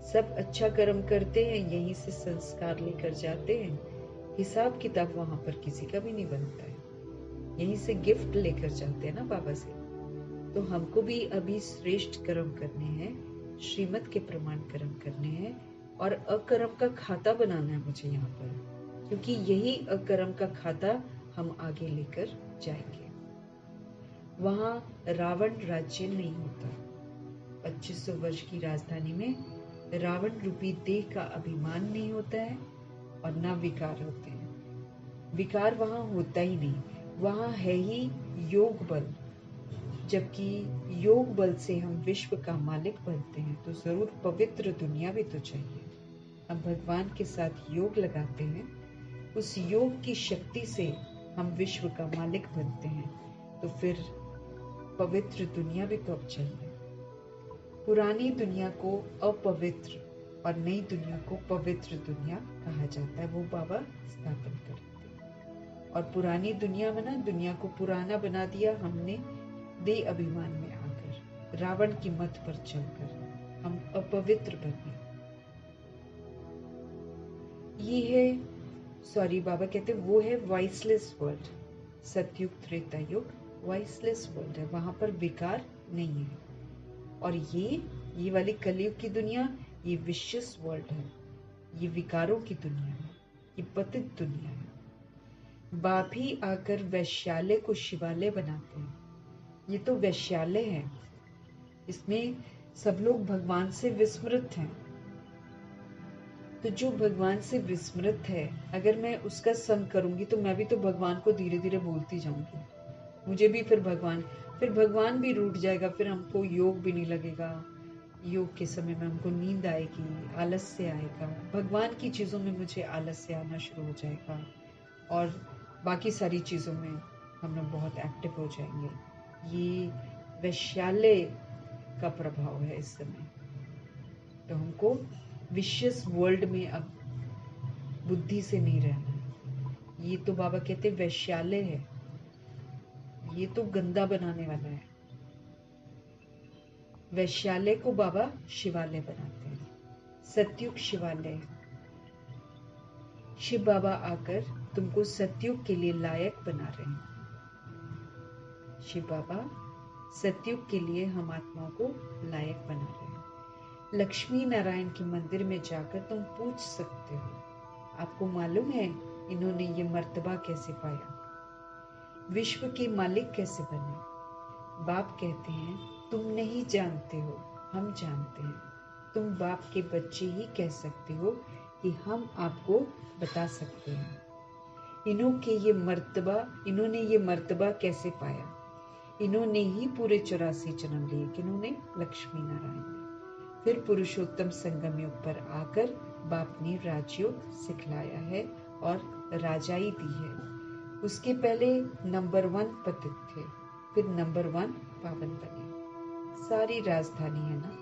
सब अच्छा कर्म करते हैं, यहीं से संस्कार लेकर जाते हैं, हिसाब किताब वहां पर किसी का भी नहीं बनता है, यहीं से गिफ्ट लेकर जाते हैं ना बाबा से। तो हमको भी अभी श्रेष्ठ कर्म करने हैं, श्रीमत के प्रमाण कर्म करने हैं, और अकर्म का खाता बनाना है मुझे यहाँ पर, क्योंकि यही अकर्म का खाता हम आगे लेकर जाएंगे। वहां रावण राज्य नहीं होता। 2500 वर्ष की राजधानी में रावण रूपी देह का अभिमान नहीं होता है और ना विकार होते हैं। विकार वहां होता ही नहीं, वहां है ही योग बल। जबकि योग बल से हम विश्व का मालिक बनते हैं तो जरूर पवित्र दुनिया भी तो चाहिए। हम भगवान के साथ योग लगाते हैं, उस योग की शक्ति से हम विश्व का मालिक बनते हैं। तो फिर पवित्र दुनिया भी तो अब चाहिए। पुरानी दुनिया को अपवित्र और नई दुनिया को पवित्र दुनिया कहा जाता है, वो बाबा स्थापन करते हैं। और पुरानी दुनिया में ना दुनिया को पुराना बना दिया हमने, दे अभिमान में आकर, रावण की मत पर चलकर हम अपवित्र बने। ये है, सॉरी बाबा कहते वो है वॉइसलेस वर्ल्ड। सतयुग त्रेता युग वॉइसलेस वर्ल्ड है, वहां पर विकार नहीं है। और ये वाली कलयुग की दुनिया, ये विशियस वर्ल्ड है, ये विकारों की दुनिया है, ये पतित दुनिया है। बाप ही आकर वैश्यालय को शिवालय बनाते हैं। ये तो वैश्यालय है, इसमें सब लोग भगवान से विस्मृत हैं। तो जो भगवान से विस्मृत है, अगर मैं उसका संग करूंगी तो मैं भी तो भगवान को धीरे धीरे भूलती जाऊंगी। मुझे भी फिर भगवान भी रूठ जाएगा, फिर हमको योग भी नहीं लगेगा। योग के समय में हमको नींद आएगी, आलस्य आएगा, भगवान की चीजों में मुझे आलस्य आना शुरू हो जाएगा, और बाकी सारी चीजों में हम लोग बहुत एक्टिव हो जाएंगे। ये वैश्यालय का प्रभाव है इस समय। तो हमको विशियस वर्ल्ड में अब बुद्धि से नहीं रहना है। ये तो बाबा कहते वैश्यालय है, ये तो गंदा बनाने वाला है। वैश्यालय को बाबा शिवालय बनाते हैं, सतयुग शिवालय। शिव बाबा आकर तुमको सतयुग के लिए लायक बना रहे हैं। शिव बाबा सतयुग के लिए हम आत्माओं को लायक बना रहे हैं। लक्ष्मी नारायण के मंदिर में जाकर तुम पूछ सकते हो, आपको मालूम है इन्होंने ये मर्तबा कैसे पाया, विश्व के मालिक कैसे बने। बाप कहते हैं तुम नहीं जानते हो, हम जानते हैं। तुम बाप के बच्चे ही कह सकते हो कि हम आपको बता सकते हैं। इन्होंने ये मर्तबा कैसे पाया। इन्होंने ही पूरे 84 जन्म लिए, किन्होंने, लक्ष्मी नारायण ने। फिर पुरुषोत्तम संगम युग पर आकर बाप ने राजयोग सिखलाया है और राजाई दी है। उसके पहले नंबर 1 पतित थे, फिर नंबर 1 पावन बने। सारी राजधानी है ना,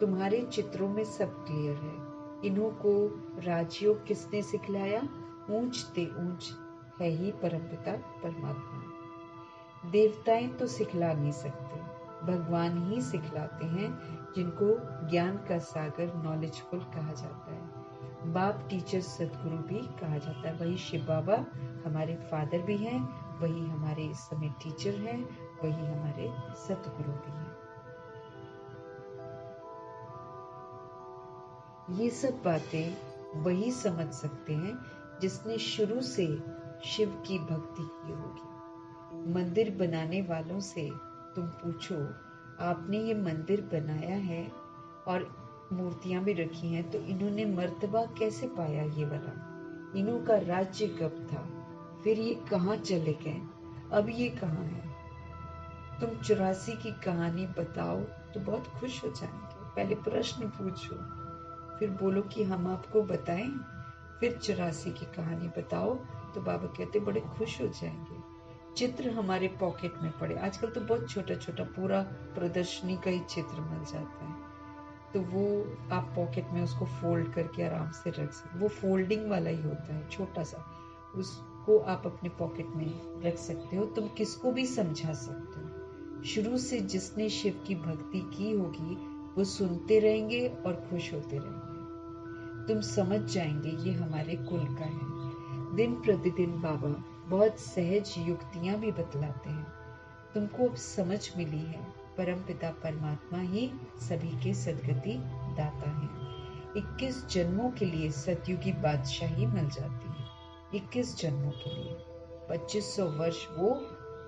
तुम्हारे चित्रों में सब क्लियर है। इन्हों को राजयोग किसने सिखलाया। ऊंच ते ऊंच है ही परमपिता परमात्मा। देवताएं तो सिखला नहीं सकते, भगवान ही सिखलाते हैं, जिनको ज्ञान का सागर नॉलेजफुल कहा जाता है। बाप टीचर सदगुरु भी कहा जाता है। वही शिव बाबा हमारे फादर भी हैं, वही हमारे इस समय टीचर हैं, वही हमारे सतगुरु भी हैं। ये सब बातें वही समझ सकते हैं जिसने शुरू से शिव की भक्ति की होगी। मंदिर बनाने वालों से तुम पूछो, आपने ये मंदिर बनाया है और मूर्तियां भी रखी हैं, तो इन्होंने मर्तबा कैसे पाया ये वाला। इन्हों का राज्य कब था, फिर ये कहाँ चले गए, अब ये कहाँ है। तुम 84 की कहानी बताओ तो बहुत खुश हो जाएंगे। पहले प्रश्न पूछो, फिर बोलो कि हम आपको बताएं, फिर 84 की कहानी बताओ, तो बाबा कहते बड़े खुश हो जाएंगे। चित्र हमारे पॉकेट में पड़े, आजकल तो बहुत छोटा छोटा पूरा प्रदर्शनी का ही चित्र मिल जाता है, तो वो आप पॉकेट में उसको फोल्ड करके आराम से रख सकते। वो फोल्डिंग वाला ही होता है, छोटा सा, उसको आप अपने पॉकेट में रख सकते हो। तुम किसको भी समझा सकते हो। शुरू से जिसने शिव की भक्ति की होगी वो सुनते रहेंगे और खुश होते रहेंगे। तुम समझ जाएंगे ये हमारे कुल का है। दिन प्रतिदिन बाबा बहुत सहज युक्तियां भी बतलाते हैं। तुमको अब समझ मिली है, परमपिता परमात्मा ही सभी के सदगति दाता है। 21 जन्मों के लिए सतयुगी बादशाही मिल जाती है। 21 जन्मों के लिए 2500 वर्ष वो,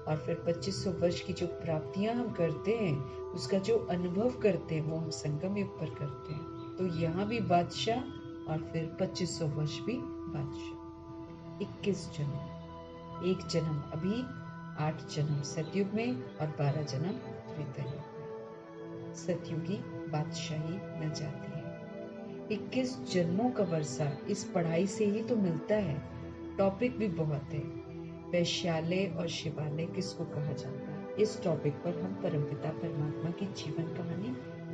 और फिर 2500 वर्ष की जो प्राप्तियां हम करते हैं, उसका जो अनुभव करते हैं, वो हम संगम युग पर करते हैं। तो यहाँ भी बादशाह और फिर 2500 वर्ष भी बादशाह। 21 जन्म, एक जन्म अभी, 8 जन्म सतयुग में और 12 जन्म त्रेता युग में। सतयुगी बादशाही मिल जाती है। 21 जन्मों का वर्षा इस पढ़ाई से ही तो मिलता है। टॉपिक भी बहुत है। वैश्यालय और शिवालय किसको कहा जाता है। इस टॉपिक पर हम परमपिता परमात्मा की जीवन कहानी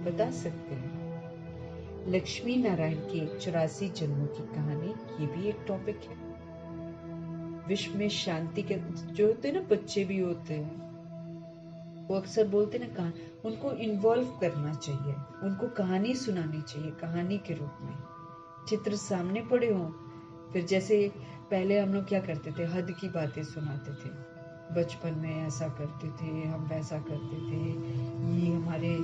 बता सकते हैं। लक्ष्मी नारायण के 84 जन्मों की कहानी, ये भी एक टॉपिक है। विश्व में शांति के जो होते हैं ना, बच्चे भी होते हैं, वो अक्सर बोलते हैं ना, कहानी उनको इन्वॉल्व करना चाहिए, उनको कहानी सुनानी चाहिए, कहानी के रूप में चित्र सामने पड़े हों। फिर जैसे पहले हम लोग क्या करते थे, हद की बातें सुनाते थे, बचपन में ऐसा करते थे, हम वैसा करते थे, ये हमारे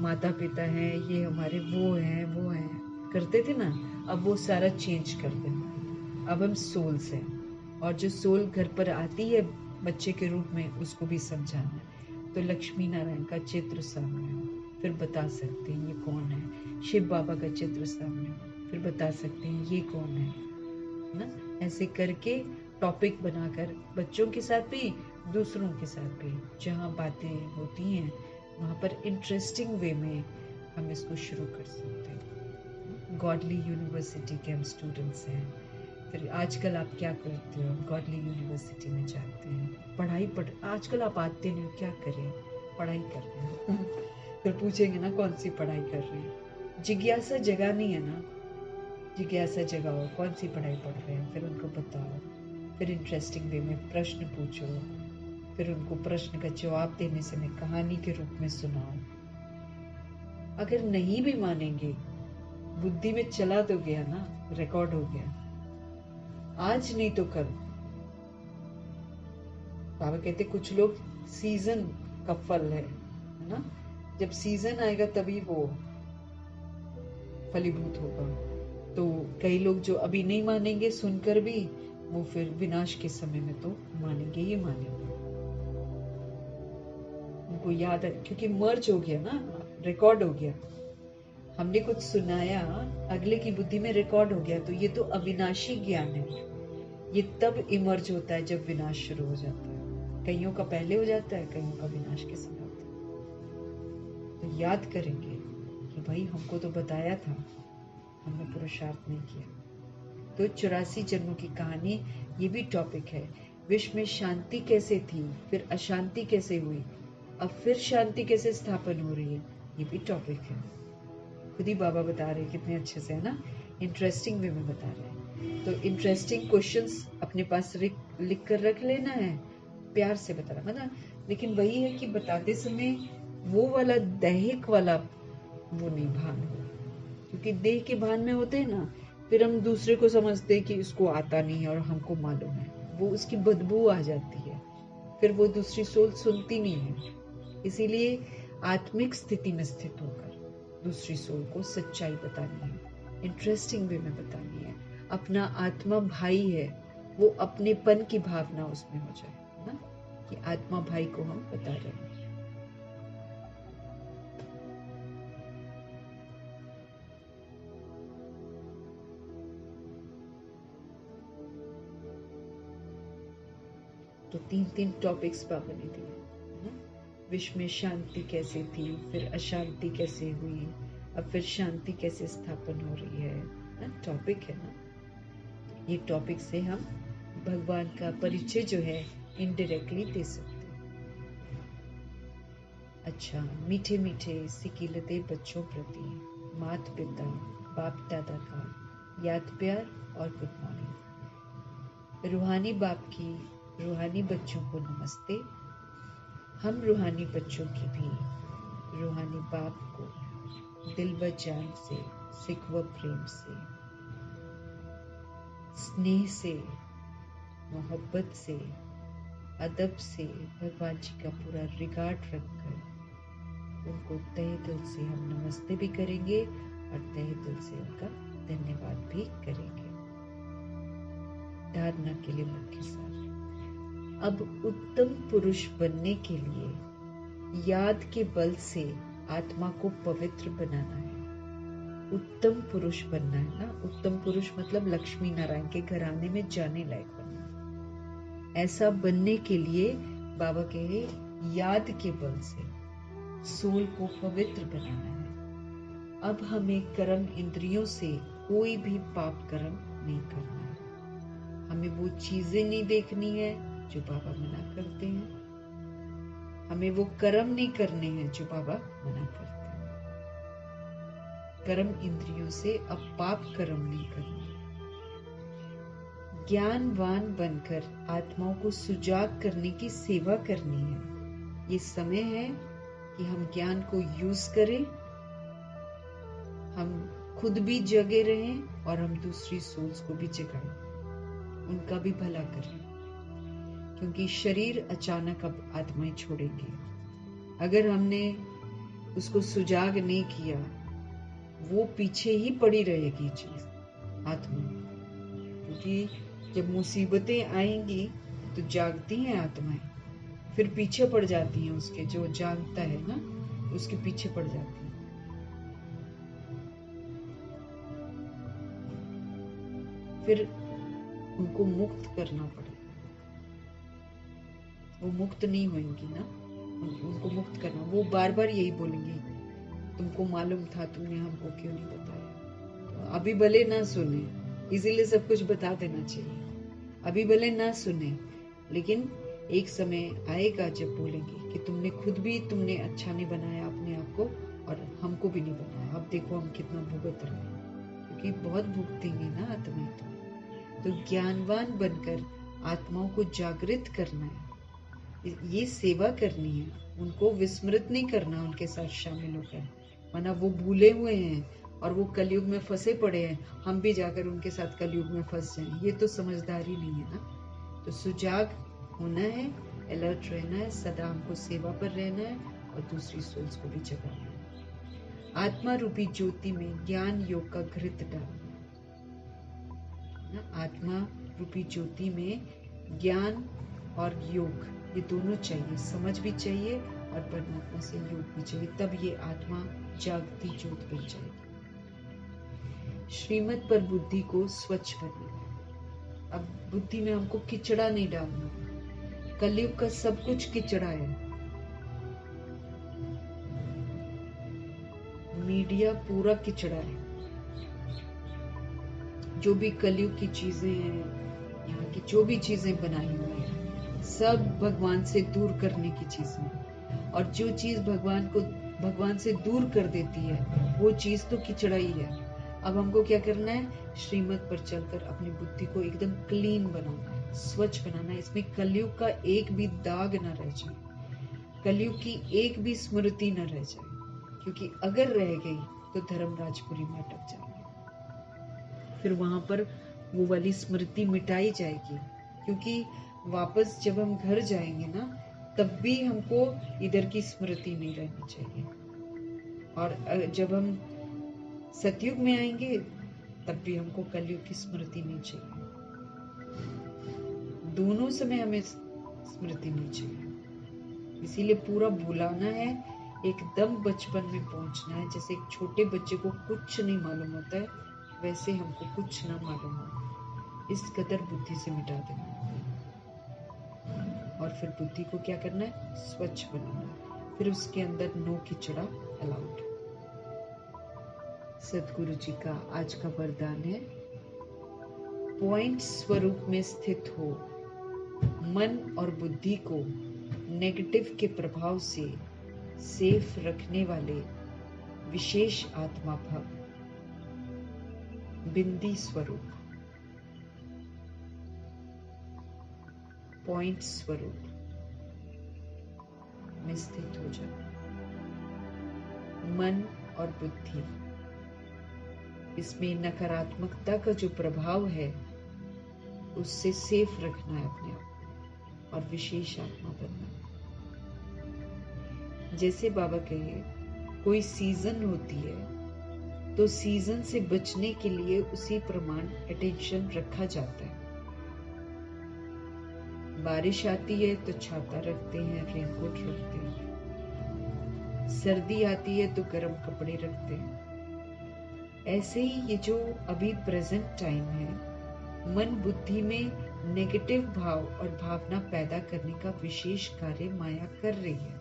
माता पिता हैं, ये हमारे वो हैं करते थे ना। अब वो सारा चेंज कर देना, अब हम सोल्स हैं, और जो सोल घर पर आती है बच्चे के रूप में, उसको भी समझाना है। तो लक्ष्मी नारायण का चित्र सामने हो, फिर बता सकते हैं ये कौन है। शिव बाबा का चित्र सामने हो, फिर बता सकते हैं ये कौन है ना। ऐसे करके टॉपिक बनाकर बच्चों के साथ भी, दूसरों के साथ भी, जहाँ बातें होती हैं वहाँ पर इंटरेस्टिंग वे में हम इसको शुरू कर सकते हैं। गॉडली यूनिवर्सिटी के हम स्टूडेंट्स हैं। फिर आजकल आप क्या करते हो? गॉडली यूनिवर्सिटी में जाते हैं, आजकल आप आते नहीं हो, क्या करें? पढ़ाई कर रहे हैं। फिर पूछेंगे ना कौन सी पढ़ाई कर रहे हैं, जिज्ञासा जगह नहीं है ना, जिज्ञासा जगाओ, कौन सी पढ़ाई पढ़ रहे हैं, फिर उनको बताओ। फिर इंटरेस्टिंग वे में प्रश्न पूछो, फिर उनको प्रश्न का जवाब देने से मैं कहानी के रूप में सुनाओ। अगर नहीं भी मानेंगे, बुद्धि में चला तो गया ना, रिकॉर्ड हो गया, आज नहीं तो कल। बाबा कहते कुछ लोग सीजन का फल है ना, जब सीजन आएगा तभी वो फलीभूत होगा। तो कई लोग जो अभी नहीं मानेंगे सुनकर भी, वो फिर विनाश के समय में तो मानेंगे ही मानेंगे। उनको याद है, क्योंकि मर्ज हो गया ना, रिकॉर्ड हो गया। हमने कुछ सुनाया, अगले की बुद्धि में रिकॉर्ड हो गया, तो ये तो अविनाशी ज्ञान है। ये तब इमर्ज होता है जब विनाश शुरू हो जाता है। कईयों का पहले हो जाता है, कईयों का विनाश के समय होता है। तो याद करेंगे कि भाई हमको तो बताया था, हमने पुरुषार्थ नहीं किया। तो 84 जन्मों की कहानी, ये भी टॉपिक है। विश्व में शांति कैसे थी, फिर अशांति कैसे हुई, अब फिर शांति कैसे स्थापन हो रही है, ये भी टॉपिक है। खुद ही बाबा बता रहे हैं कितने अच्छे से, है ना, इंटरेस्टिंग वे में बता रहे हैं। तो इंटरेस्टिंग क्वेश्चंस अपने पास लिख कर रख लेना है, प्यार से बता रहा है। लेकिन वही है कि बताते समय वो वाला दैहिक वाला वो नहीं भान हो, क्योंकि देह के भान में होते हैं ना, फिर हम दूसरे को समझते हैं कि इसको आता नहीं है और हमको मालूम है, वो उसकी बदबू आ जाती है, फिर वो दूसरी सोल सुनती नहीं है। इसीलिए आत्मिक स्थिति में स्थित होकर दूसरी सोल को सच्चाई बतानी है, इंटरेस्टिंग वे में बतानी है। अपना आत्मा भाई है, वो अपनेपन की भावना उसमें हो जाए ना, कि आत्मा भाई को हम बता रहे हैं। तो 3 टॉपिक्स बाबा ने दिए। विश्व में शांति कैसे थी, फिर अशांति कैसे हुई, अब फिर शांति कैसे स्थापन हो रही है ना, टॉपिक है ना। ये टॉपिक से हम भगवान का परिचय जो है इनडायरेक्टली दे सकते हैं। अच्छा, मीठे मीठे सिकीलते बच्चों प्रति माता पिता बाप दादा का याद प्यार और गुड मॉर्निंग। रूहानी बाप की रूहानी बच्चों को नमस्ते। हम रूहानी बच्चों की भी रूहानी बाप को दिल व जान से, सिक व प्रेम से, स्नेह से, मोहब्बत से, अदब से, भगवान जी का पूरा रिगार्ड रखकर उनको तहे दिल से हम नमस्ते भी करेंगे और तहे दिल से उनका धन्यवाद भी करेंगे। धारणा के लिए मुख्य सार। अब उत्तम पुरुष बनने के लिए याद के बल से आत्मा को पवित्र बनाना है। उत्तम पुरुष बनना है ना, उत्तम पुरुष मतलब लक्ष्मी नारायण के घराने में जाने लायक बनना। ऐसा बनने के लिए बाबा कहे याद के बल से सोल को पवित्र बनाना है। अब हमें कर्म इंद्रियों से कोई भी पाप कर्म नहीं करना है। हमें वो चीजें नहीं देखनी है जो बाबा मना करते हैं। हमें वो कर्म नहीं करने हैं जो बाबा मना करते हैं। कर्म इंद्रियों से अब पाप कर्म नहीं करना। ज्ञानवान बनकर आत्माओं को सुजाग करने की सेवा करनी है। ये समय है कि हम ज्ञान को यूज करें, हम खुद भी जगे रहें और हम दूसरी सोल्स को भी जगाएं, उनका भी भला करें, क्योंकि शरीर अचानक अब आत्माएं छोड़ेंगे। अगर हमने उसको सुजाग नहीं किया, वो पीछे ही पड़ी रहेगी चीज, आत्मा। क्योंकि जब मुसीबतें आएंगी तो जागती हैं आत्माएं, फिर पीछे पड़ जाती हैं उसके, जो जागता है ना उसके पीछे पड़ जाती हैं। फिर उनको मुक्त करना पड़ेगा, वो मुक्त नहीं होंगी ना, उनको मुक्त करना। वो बार बार यही बोलेंगे, तुमको मालूम था, तुमने हमको क्यों नहीं बताया। तो अभी भले ना सुने, इसीलिए सब कुछ बता देना चाहिए। अभी भले ना सुने, लेकिन एक समय आएगा जब बोलेंगे कि तुमने खुद भी तुमने अच्छा नहीं बनाया अपने आप को, और हमको भी नहीं बनाया। अब देखो हम कितना भुगत रहे हैं, क्योंकि बहुत भुगतेंगे ना आत्माएं। तो ज्ञानवान बनकर आत्माओं को जागृत करना है, ये सेवा करनी है। उनको विस्मृत नहीं करना, उनके साथ शामिल होकर, वरना वो भूले हुए हैं और वो कलयुग में फंसे पड़े हैं, हम भी जाकर उनके साथ कलयुग में फंस जाएं। ये तो समझदारी नहीं है ना। तो सुजाग होना है, अलर्ट रहना है, सदा हमको सेवा पर रहना है और दूसरी सोल्स को भी जगाना है। आत्मा रूपी ज्योति में ज्ञान योग का घृत डालना। आत्मा रूपी ज्योति में ज्ञान और योग, ये दोनों चाहिए, समझ भी चाहिए और परमात्मा से योग भी चाहिए, तब ये आत्मा जागती ज्योत बन जाएगी। श्रीमत पर बुद्धि को स्वच्छ करना। अब बुद्धि में हमको किचड़ा नहीं डालना। कलयुग का सब कुछ किचड़ा है। मीडिया पूरा किचड़ा है। जो भी कलयुग की चीजें हैं, यहाँ की जो भी चीजें बनाई हुई हैं, सब भगवान से दूर करने की चीजें। और जो चीज भगवान से दूर कर देती है, वो चीज तो किचड़ा ही है। अब हमको क्या करना है? श्रीमत पर चलकर अपनी बुद्धि को एकदम क्लीन बनाना है, स्वच्छ बनाना है। इसमें कलयुग का एक भी दाग न रह जाए, कलयुग की एक भी स्मृति न रह जाए, क्योंकि अगर रह गई तो धर्मराजपुरी में अटक जाएंगे। फिर वहां पर वो वाली स्मृति मिटाई जाएगी, क्योंकि वापस जब हम घर जाएंगे ना, तब भी हमको इधर की स्मृति नहीं रहनी चाहिए। और जब हम सतयुग में आएंगे, तब भी हमको कलयुग की स्मृति नहीं चाहिए। दोनों समय हमें स्मृति नहीं चाहिए। इसीलिए पूरा भुलाना है, एकदम बचपन में पहुंचना है। जैसे एक छोटे बच्चे को कुछ नहीं मालूम होता है, वैसे हमको कुछ ना मालूम हो, इस कदर बुद्धि से मिटा देना। और फिर बुद्धि को क्या करना है? स्वच्छ बनाना। फिर उसके अंदर नो किचड़ा अलाउड। सदगुरु जी का आज का वरदान है, पॉइंट स्वरूप में स्थित हो, मन और बुद्धि को नेगेटिव के प्रभाव से सेफ रखने वाले विशेष आत्मा भव। बिंदी स्वरूप, पॉइंट स्वरूप में स्थित हो जाओ। मन और बुद्धि, इसमें नकारात्मकता का जो प्रभाव है, उससे सेफ रखना है अपने आप और विशेष आत्मा बनना। जैसे बाबा कहे, कोई सीजन होती है तो सीजन से बचने के लिए उसी प्रमाण अटेंशन रखा जाता है। बारिश आती है तो छाता रखते हैं, रेनकोट रखते हैं। सर्दी आती है तो गर्म कपड़े रखते हैं। ऐसे ही ये जो अभी प्रेजेंट टाइम है, मन बुद्धि में नेगेटिव भाव और भावना पैदा करने का विशेष कार्य माया कर रही है।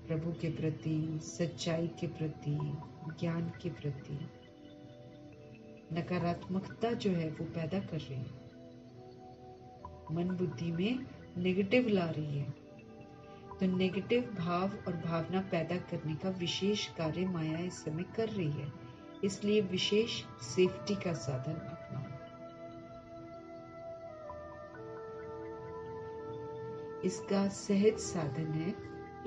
प्रभु के प्रति, सच्चाई के प्रति, ज्ञान के प्रति नकारात्मकता जो है वो पैदा कर रही है। मन बुद्धि में नेगेटिव ला रही है। तो नेगेटिव भाव और भावना पैदा करने का विशेष कार्य माया इस समय कर रही है, इसलिए विशेष सेफ्टी का साधन अपनाओ। इसका सहज साधन है,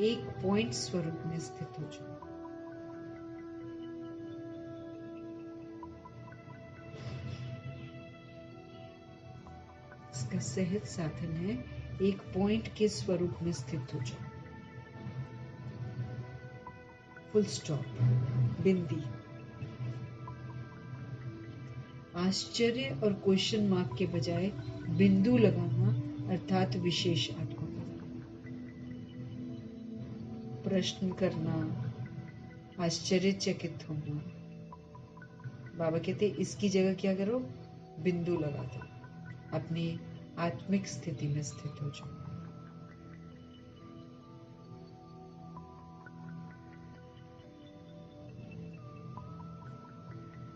एक पॉइंट स्वरूप में स्थित हो जाओ। इसका सहज साधन है, एक पॉइंट के स्वरूप में स्थित हो जाओ। फुल स्टॉप, बिंदी। आश्चर्य और क्वेश्चन मार्क के बजाय बिंदु लगाना अर्थात विशेष आत्मा बनाना। प्रश्न करना, आश्चर्यचकित होना। बाबा कहते इसकी जगह क्या करो, बिंदु लगा दो, अपनी आत्मिक स्थिति में स्थित हो जाओ।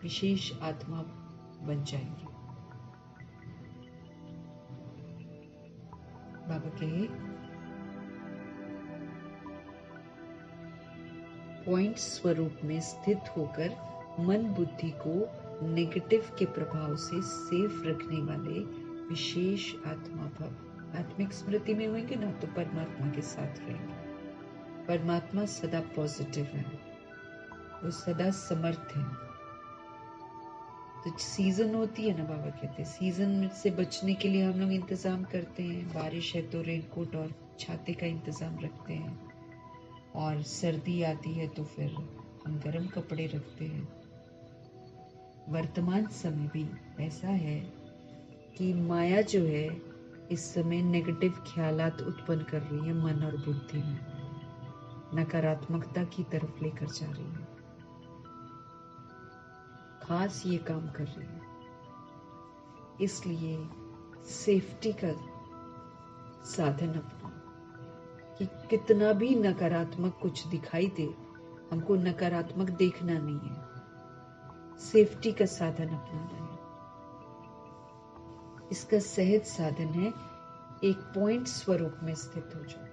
विशेष आत्मा बन जाएंगे। बाबा कहे पॉइंट स्वरूप में स्थित होकर मन बुद्धि को नेगेटिव के प्रभाव से सेफ रखने वाले विशेष आत्मा भव। आत्मिक स्मृति में होंगे ना तो परमात्मा के साथ रहेंगे। परमात्मा सदा पॉजिटिव है, वो सदा समर्थ है। तो सीजन होती है ना, बाबा कहते हैं सीजन से बचने के लिए हम लोग इंतजाम करते हैं। बारिश है तो रेनकोट और छाते का इंतजाम रखते हैं, और सर्दी आती है तो फिर हम गर्म कपड़े रखते हैं। वर्तमान समय भी ऐसा है कि माया जो है इस समय नेगेटिव ख्यालात उत्पन्न कर रही है मन और बुद्धि में, नकारात्मकता की तरफ लेकर जा रही है। खास ये काम कर रही है, इसलिए सेफ्टी का साधन अपनाओ कि कितना भी नकारात्मक कुछ दिखाई दे, हमको नकारात्मक देखना नहीं है, सेफ्टी का साधन अपनाना है। इसका सहज साधन है, एक पॉइंट स्वरूप में स्थित हो जाओ,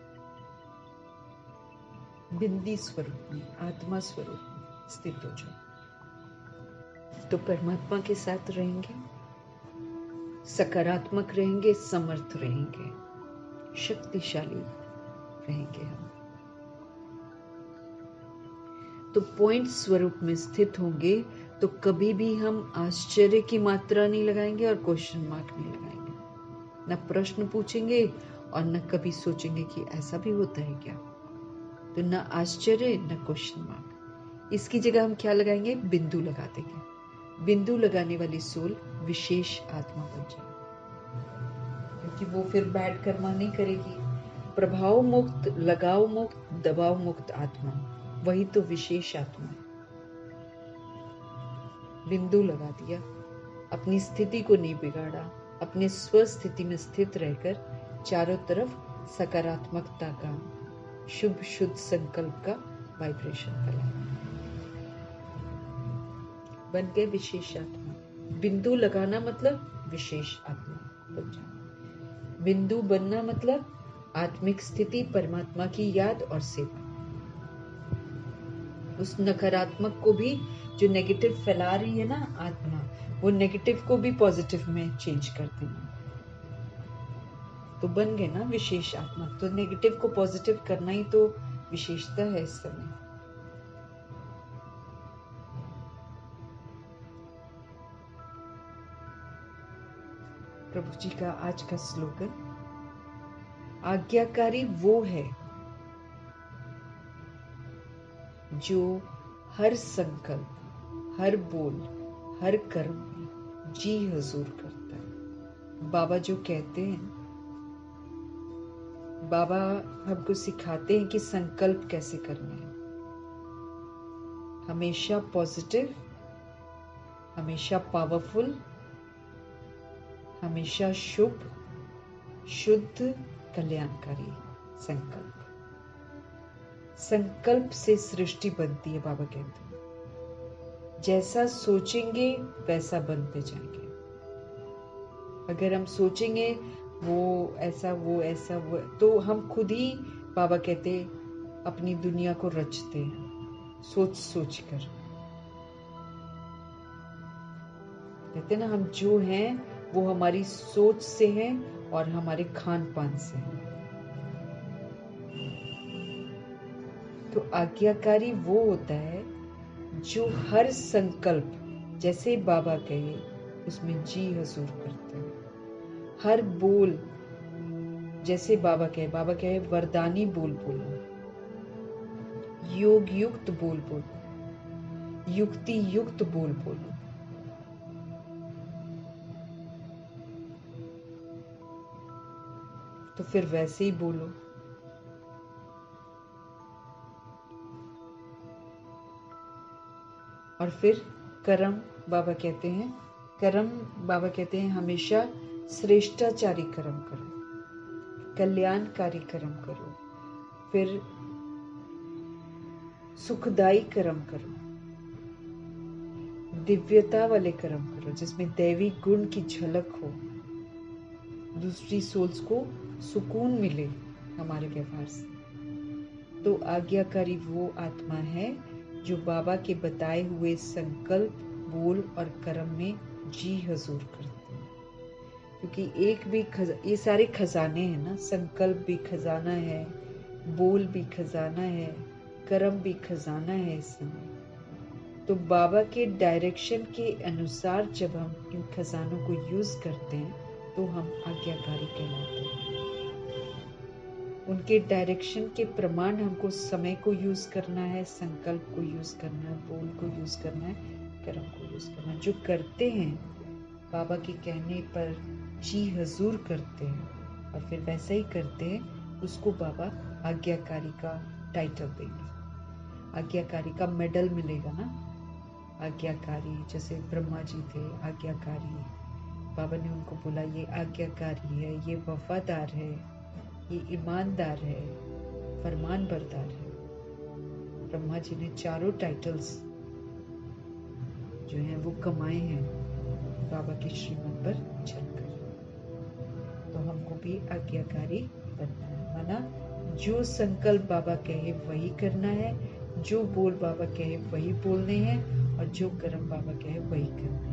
बिंदी स्वरूप में, आत्मा स्वरूप में स्थित हो जाओ। तो परमात्मा के साथ रहेंगे, सकारात्मक रहेंगे, समर्थ रहेंगे, शक्तिशाली रहेंगे हम। तो पॉइंट स्वरूप में स्थित होंगे तो कभी भी हम आश्चर्य की मात्रा नहीं लगाएंगे और क्वेश्चन मार्क नहीं लगाएंगे, न प्रश्न पूछेंगे और न कभी सोचेंगे कि ऐसा भी होता है क्या। तो न आश्चर्य न क्वेश्चन मार्क, इसकी जगह हम क्या लगाएंगे, बिंदु लगा देंगे। बिंदु लगाने वाली सोल विशेष आत्मा बन जाए, क्योंकि वो फिर बैड कर्मा नहीं करेगी। प्रभाव मुक्त, लगाव मुक्त, दबाव मुक्त आत्मा, वही तो विशेष आत्मा है। बिंदु लगा दिया, अपनी स्थिति को नहीं बिगाड़ा, अपने स्वस्थिति में स्थित रहकर चारों तरफ सकारात्मकता का, शुभ शुद्ध संकल्प का वाइब्रेशन फैलाया। बन गए विशेष आत्मा। बिंदु लगाना मतलब विशेष आत्मा बन जाना। बिंदु बनना मतलब आत्मिक स्थिति, परमात्मा की याद और सेवा। उस नकारात्मक को भी, जो नेगेटिव फैला रही है ना आत्मा, वो नेगेटिव को भी पॉजिटिव में चेंज कर देना। तो बन गए ना विशेष आत्मा। तो नेगेटिव को पॉजिटिव करना ही तो विशेषता है इस समय। प्रभु जी का आज का स्लोगन, आज्ञाकारी वो है जो हर संकल्प, हर बोल, हर कर्म में जी हुजूर करता है। बाबा जो कहते हैं, बाबा हमको सिखाते हैं कि संकल्प कैसे करने हैं। हमेशा पॉजिटिव, हमेशा पावरफुल, हमेशा शुभ, शुद्ध, कल्याणकारी संकल्प। संकल्प से सृष्टि बनती है, बाबा कहते हैं। जैसा सोचेंगे वैसा बनते जाएंगे। अगर हम सोचेंगे वो ऐसा वो, तो हम खुद ही बाबा कहते अपनी दुनिया को रचते हैं सोच सोच कर। कहते ना हम जो हैं वो हमारी सोच से हैं और हमारे खान पान से हैं। तो आज्ञाकारी वो होता है जो हर संकल्प जैसे बाबा कहे उसमें जी हजूर करते हैं। हर बोल जैसे बाबा कहे वरदानी बोल बोलो, योग युक्त बोल बोलो, युक्ति युक्त बोल बोलो। तो फिर वैसे ही बोलो। और फिर कर्म बाबा कहते हैं हमेशा श्रेष्ठाचारी कर्म करो, कल्याणकारी कर्म करो, फिर सुखदायी कर्म करो, दिव्यता वाले कर्म करो जिसमें दैवी गुण की झलक हो, दूसरी सोल्स को सुकून मिले हमारे व्यवहार से। तो आज्ञाकारी वो आत्मा है जो बाबा के बताए हुए संकल्प, बोल और कर्म में जी हजूर करते हैं। क्योंकि ये सारे खजाने हैं ना, संकल्प भी खजाना है, बोल भी खजाना है, कर्म भी खजाना है इस समय। तो बाबा के डायरेक्शन के अनुसार जब हम इन खजानों को यूज करते हैं तो हम आज्ञाकारी कहलाते हैं। उनके डायरेक्शन के प्रमाण हमको समय को यूज करना है, संकल्प को यूज करना है, बोल को यूज करना है, कर्म को यूज करना है। जो करते हैं बाबा के कहने पर जी हजूर करते हैं और फिर वैसा ही करते हैं, उसको बाबा आज्ञाकारी का टाइटल देंगे, आज्ञाकारी का मेडल मिलेगा ना। आज्ञाकारी जैसे ब्रह्मा जी थे आज्ञाकारी, बाबा ने उनको बोला ये आज्ञाकारी है, ये वफादार है, ये ईमानदार है, फरमान बरदार है। ब्रह्मा जी ने चारों टाइटल्स जो हैं वो कमाए हैं बाबा के श्रीमत पर चलकर। तो हमको भी आज्ञाकारी बनना है, माना जो संकल्प बाबा कहे वही करना है, जो बोल बाबा कहे वही बोलने हैं और जो कर्म बाबा कहे वही करना है।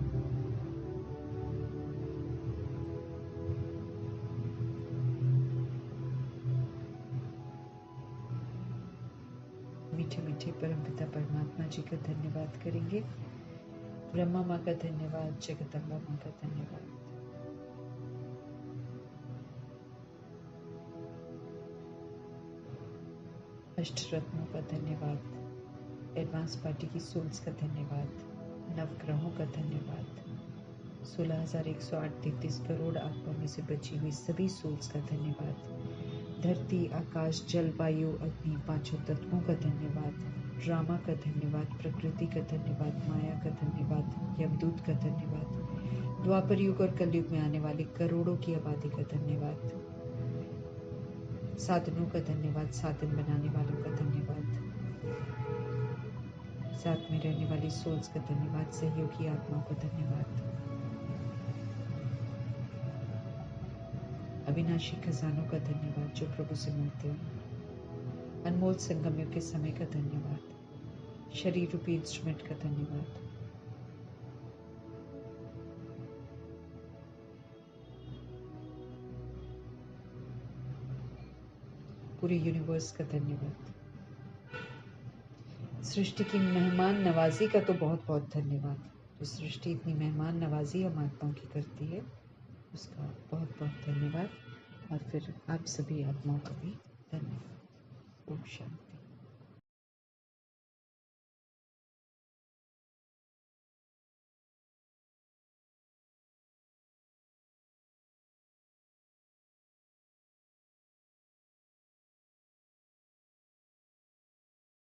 मीठे मीठे परमपिता परमात्मा जी का धन्यवाद करेंगे। ब्रह्मा माँ का धन्यवाद, जगदम्बा माँ का धन्यवाद। अष्टरत्नों का धन्यवाद, एडवांस पार्टी की सोल्स का धन्यवाद, नवग्रहों का धन्यवाद, 16,108 करोड़ आत्माओं में से बची हुई सभी सोल्स का धन्यवाद, धरती आकाश जल वायु अग्नि पांचों तत्वों का धन्यवाद, ड्रामा का धन्यवाद, प्रकृति का धन्यवाद, माया का धन्यवाद, यमदूत का धन्यवाद, द्वापर युग और कलयुग में आने वाले करोड़ों की आबादी का धन्यवाद, साधनों का धन्यवाद, साधन बनाने वालों का धन्यवाद, साथ में रहने वाली सोल्स का धन्यवाद, सहयोगी आत्माओं का धन्यवाद, अविनाशी खजानों का धन्यवाद जो प्रभु से मिलते हैं, अनमोल संगम युग के समय का धन्यवाद, शरीर रूपी इंस्ट्रूमेंट का धन्यवाद, पूरे यूनिवर्स का धन्यवाद, सृष्टि की मेहमान नवाजी का तो बहुत बहुत धन्यवाद। जो सृष्टि इतनी मेहमान नवाजी हम आत्माओं की करती है उसका बहुत बहुत धन्यवाद। और फिर आप सभी आत्माओं का भी धन्यवाद। ओम शांति।